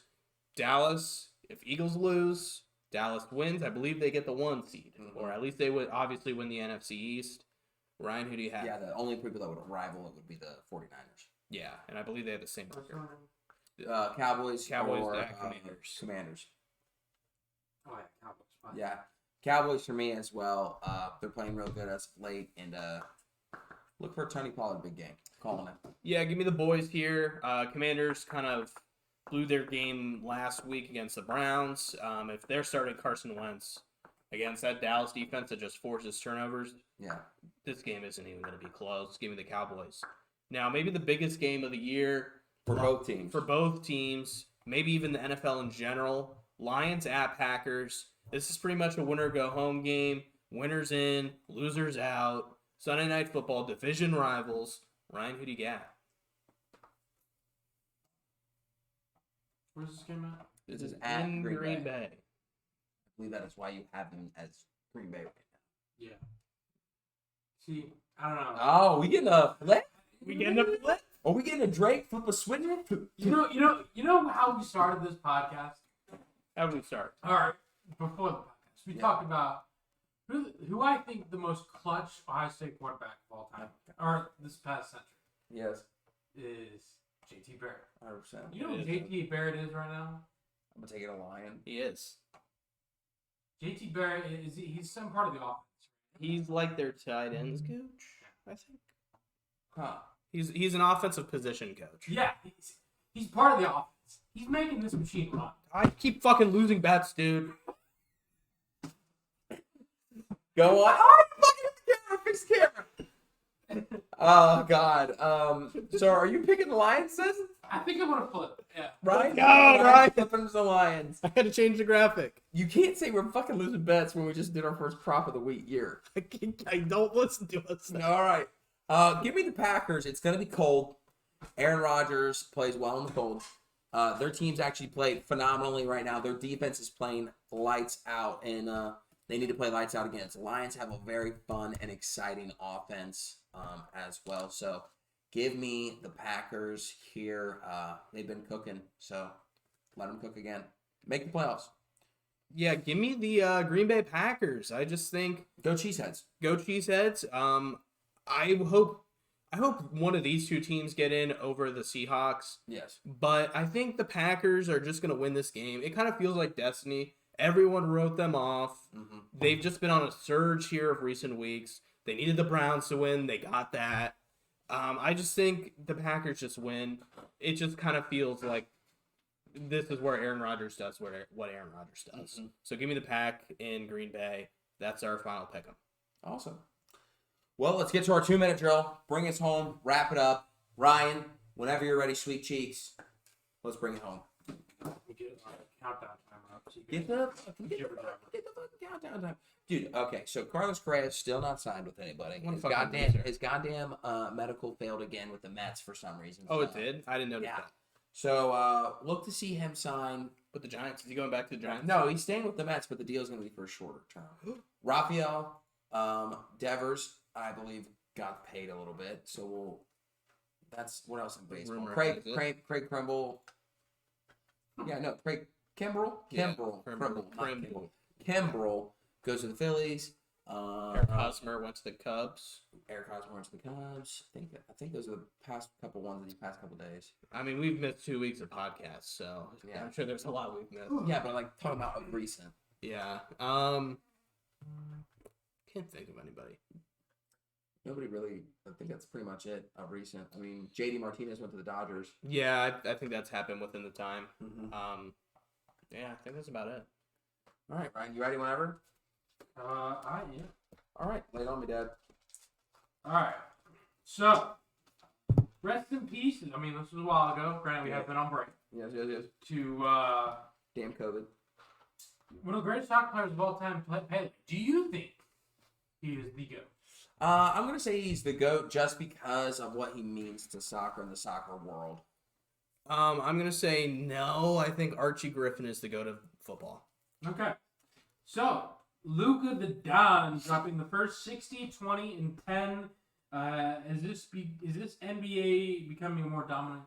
Dallas, if Eagles lose, Dallas wins. I believe they get the 1 seed. Or at least they would obviously win the NFC East. Ryan, who do you have? Yeah, the only people that would rival it would be the 49ers. Yeah, and I believe they have the same record. Cowboys or at Commanders. Commanders. Oh, yeah, Cowboys. Fine. Yeah. Cowboys for me as well. They're playing real good as of late. And look for a Tony Pollard big game. Calling it. Yeah, give me the boys here. Commanders kind of blew their game last week against the Browns. If they're starting Carson Wentz against that Dallas defense that just forces turnovers, Yeah. this game isn't even going to be close. Give me the Cowboys. Now, maybe the biggest game of the year For both teams. For both teams, maybe even the NFL in general. Lions at Packers. This is pretty much a winner-go-home game. Winners in, losers out. Sunday Night Football, division rivals. Ryan, who do you got? Where's this game at? This is at in Green Bay. Bay. I believe that is why you have them as Green Bay right Yeah. See, I don't know. now. Oh, we getting a flip? We getting a flip? Are we getting a Drake flip a switch? You know how we started this podcast? How do we start? All right, before the podcast, we talked about who I think the most clutch Ohio State quarterback of all time, or this past century, Yes. is JT Barrett. 100%. You know who JT Barrett is right now? I'm going to take it a Lion. He is. JT Barrett he's some part of the offense. He's like their tight ends coach, I think. Huh. He's an offensive position coach. Yeah, he's part of the offense. He's making this machine run. I keep fucking losing bets, dude. Go on. Oh, you fucking hit the camera. Fix the camera. Oh, God. So are you picking the Lions, sis? I think I'm gonna flip. Yeah. Right? Go, Ryan. Flipping the Lions. I had to change the graphic. You can't say we're fucking losing bets when we just did our first prop of the week year. I don't listen to us. All right. Give me the Packers. It's going to be cold. Aaron Rodgers plays well in the cold. Their team's actually played phenomenally right now. Their defense is playing lights out, and they need to play lights out again. So the Lions have a very fun and exciting offense as well. So give me the Packers here. They've been cooking, so let them cook again. Make the playoffs. Yeah, give me the Green Bay Packers. I just think Go Cheeseheads. go Cheeseheads. I hope one of these two teams get in over the Seahawks. Yes. But I think the Packers are just going to win this game. It kind of feels like destiny. Everyone wrote them off. Mm-hmm. They've just been on a surge here of recent weeks. They needed the Browns to win. They got that. I just think the Packers just win. It just kind of feels like this is where Aaron Rodgers does what Aaron Rodgers does. Mm-hmm. So give me the Pack in Green Bay. That's our final pick 'em. Awesome. Well, let's get to our 2-minute drill. Bring us home. Wrap it up. Ryan, whenever you're ready, sweet cheeks. Let's bring it home. We get a countdown timer up. So you Get can- the fucking countdown time. Dude, okay, so Carlos Correa is still not signed with anybody. What a His fucking goddamn, loser. his goddamn medical failed again with the Mets for some reason. Oh, it So- did? I didn't notice Yeah. that. So look to see him sign. With the Giants. Is he going back to the Giants? No, he's staying with the Mets, but the deal's going to be for a shorter term. Rafael Devers, I believe, got paid a little bit. So that's what else in baseball. Rumor Craig has it. Kimbrell. Yeah, no, Craig Kimbrell. Yeah, Kimbrell. Kimbrell. Not Kimbrell. Kimbrell goes to the Phillies. Eric Hosmer went to the Cubs. Eric Hosmer went to the Cubs. I think those are the past couple ones in these past couple days. I mean, we've missed 2 weeks of podcasts, so Yeah. I'm sure there's a lot we've missed. Yeah, but like talking about recent. Yeah. Can't think of anybody. Nobody really. I think that's pretty much it. Recent. I mean, JD Martinez went to the Dodgers. Yeah, I think that's happened within the time. Mm-hmm. Yeah, I think that's about it. All right, Ryan, you ready whenever? I am. All right, lay it on me, Dad. All right. So, rest in peace. I mean, this was a while ago. Granted, we have been on break. Yes. To Damn COVID. one of the greatest soccer players of all time, Pele. Do you think he is the GOAT? I'm going to say he's the GOAT just because of what he means to soccer and the soccer world. I'm going to say no. I think Archie Griffin is the GOAT of football. Okay. So, Luka the Don dropping the first 60, 20, and 10. Is this NBA becoming a more dominant?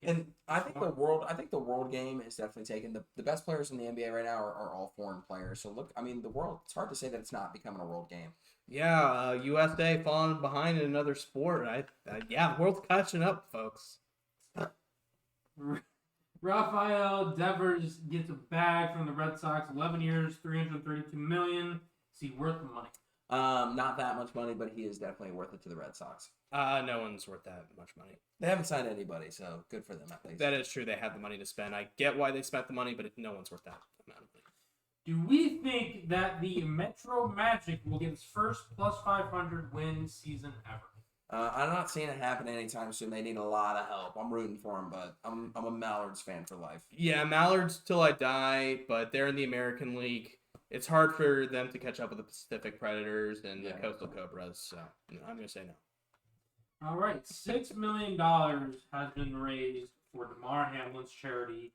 And I think the world game is definitely taken. The best players in the NBA right now are all foreign players. So look, I mean, the world. It's hard to say that it's not becoming a world game. Yeah, USA falling behind in another sport. The world's catching up, folks. Rafael Devers gets a bag from the Red Sox. 11 years, $332 million. Is he worth the money? Not that much money, but he is definitely worth it to the Red Sox. No one's worth that much money. They haven't signed anybody, so good for them at least. That is true. They have the money to spend. I get why they spent the money, but no one's worth that amount of money. Do we think that the Metro Magic will get its first plus 500 win season ever? I'm not seeing it happen anytime soon. They need a lot of help. I'm rooting for them, but I'm a Mallards fan for life. Yeah, Mallards till I die, but they're in the American League. It's hard for them to catch up with the Pacific Predators and the Coastal Cobras, so I'm going to say no. All right, $6 million has been raised for DeMar Hamlin's charity.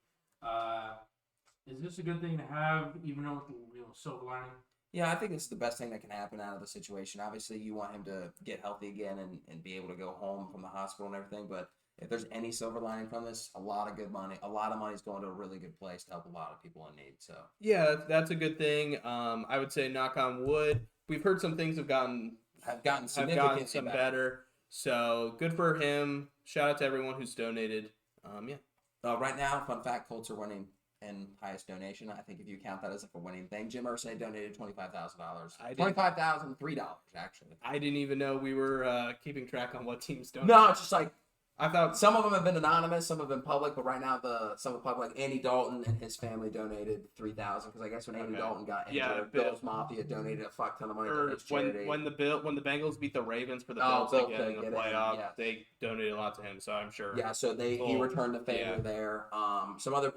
Is this a good thing to have, even though with the silver lining? Yeah, I think it's the best thing that can happen out of the situation. Obviously, you want him to get healthy again and be able to go home from the hospital and everything. But if there's any silver lining from this, a lot of good money. A lot of money is going to a really good place to help a lot of people in need. So yeah, that's a good thing. I would say knock on wood. We've heard some things have gotten significantly some better. So good for him. Shout out to everyone who's donated. Right now, fun fact: Colts are winning in highest donation. I think if you count that as like a winning thing, Jim Irsay donated $25,000. $25,003 actually. I didn't even know we were keeping track on what teams donated. No, it's just like I thought some of them have been anonymous, some have been public, but right now some of the public, like Andy Dalton and his family donated $3,000 because I guess when Andy Dalton got injured, Bills Mafia donated a fuck ton of money to his charity. When the Bengals beat the Ravens for the Bills again in the playoff, they donated a lot to him. So I'm sure. Yeah, so he returned the favor there. Some other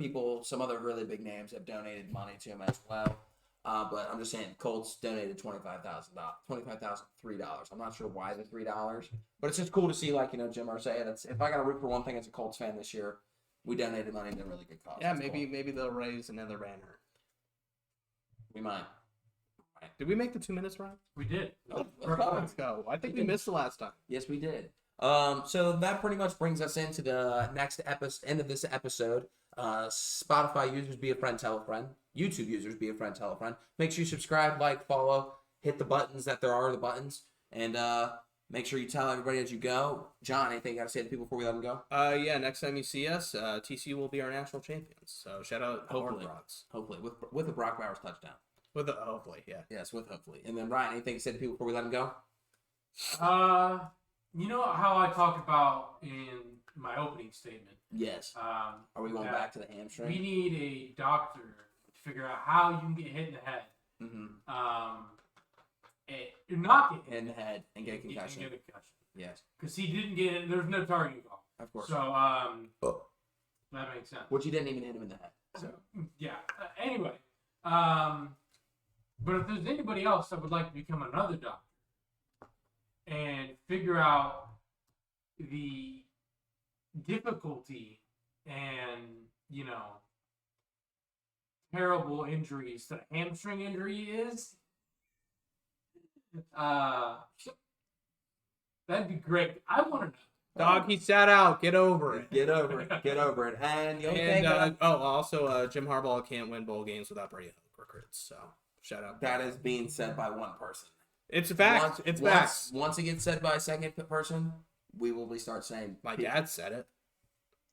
really big names have donated money to him as well. But I'm just saying, Colts donated $25,003. I'm not sure why the $3, but it's just cool to see, like, Jim Irsay. If I got to root for one thing as a Colts fan this year, we donated money to a really good cause. Yeah, maybe they'll raise another banner. We might. Did we make the 2 minutes run? We did. Let's go. I think we missed the last time. Yes, we did. So that pretty much brings us into the next end of this episode. Spotify users, be a friend, tell a friend. YouTube users, be a friend, tell a friend. Make sure you subscribe, like, follow, hit the buttons that there are the buttons, and make sure you tell everybody as you go. John, anything you got to say to people before we let them go? Next time you see us, TCU will be our national champions. So shout out Hopefully. Broads. Hopefully, with a Brock Bowers touchdown. Hopefully, yeah. Yes, with hopefully. And then Ryan, anything to say to people before we let them go? You know how I talked about in my opening statement? Yes. Are we going back to the hamstring? We need a doctor to figure out how you can get hit in the head. Mm-hmm. Not get hit in the head and get a concussion. Yes. Because he didn't get it. There's no targeting call. Of course. So, that makes sense. Which you didn't even hit him in the head. So. Yeah. Anyway. But if there's anybody else that would like to become another doctor and figure out the difficulty and, terrible injuries that a hamstring injury is, that'd be great. I want to know. Dog, he sat out. Get over it. Get over it. Get over it. And the only thing also, Jim Harbaugh can't win bowl games without Brady recruits. So shout out. That is being said by one person. It's a fact. It's facts. Once it gets said by a second person, we will start saying. My dad said it.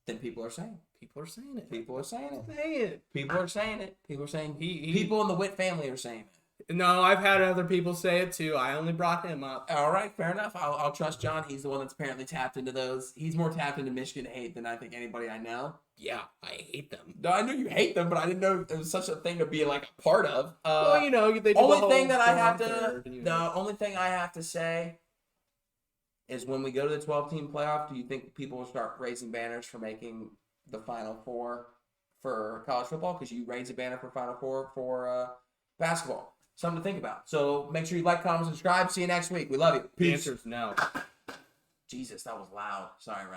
Then people are saying. People are saying it. People are saying it. Say it. People are saying it. People are saying. People in the Witt family are saying it. No, I've had other people say it too. I only brought him up. All right, fair enough. I'll trust John. He's the one that's apparently tapped into those. He's more tapped into Michigan hate than I think anybody I know. Yeah, I hate them. No, I know you hate them, but I didn't know there was such a thing to be like a part of. Well, they do the only thing I have to say is when we go to the 12-team playoff, do you think people will start raising banners for making the Final Four for college football? Because you raise a banner for Final Four for basketball. Something to think about. So make sure you like, comment, subscribe. See you next week. We love you. The answer is no. Jesus, that was loud. Sorry, Ryan.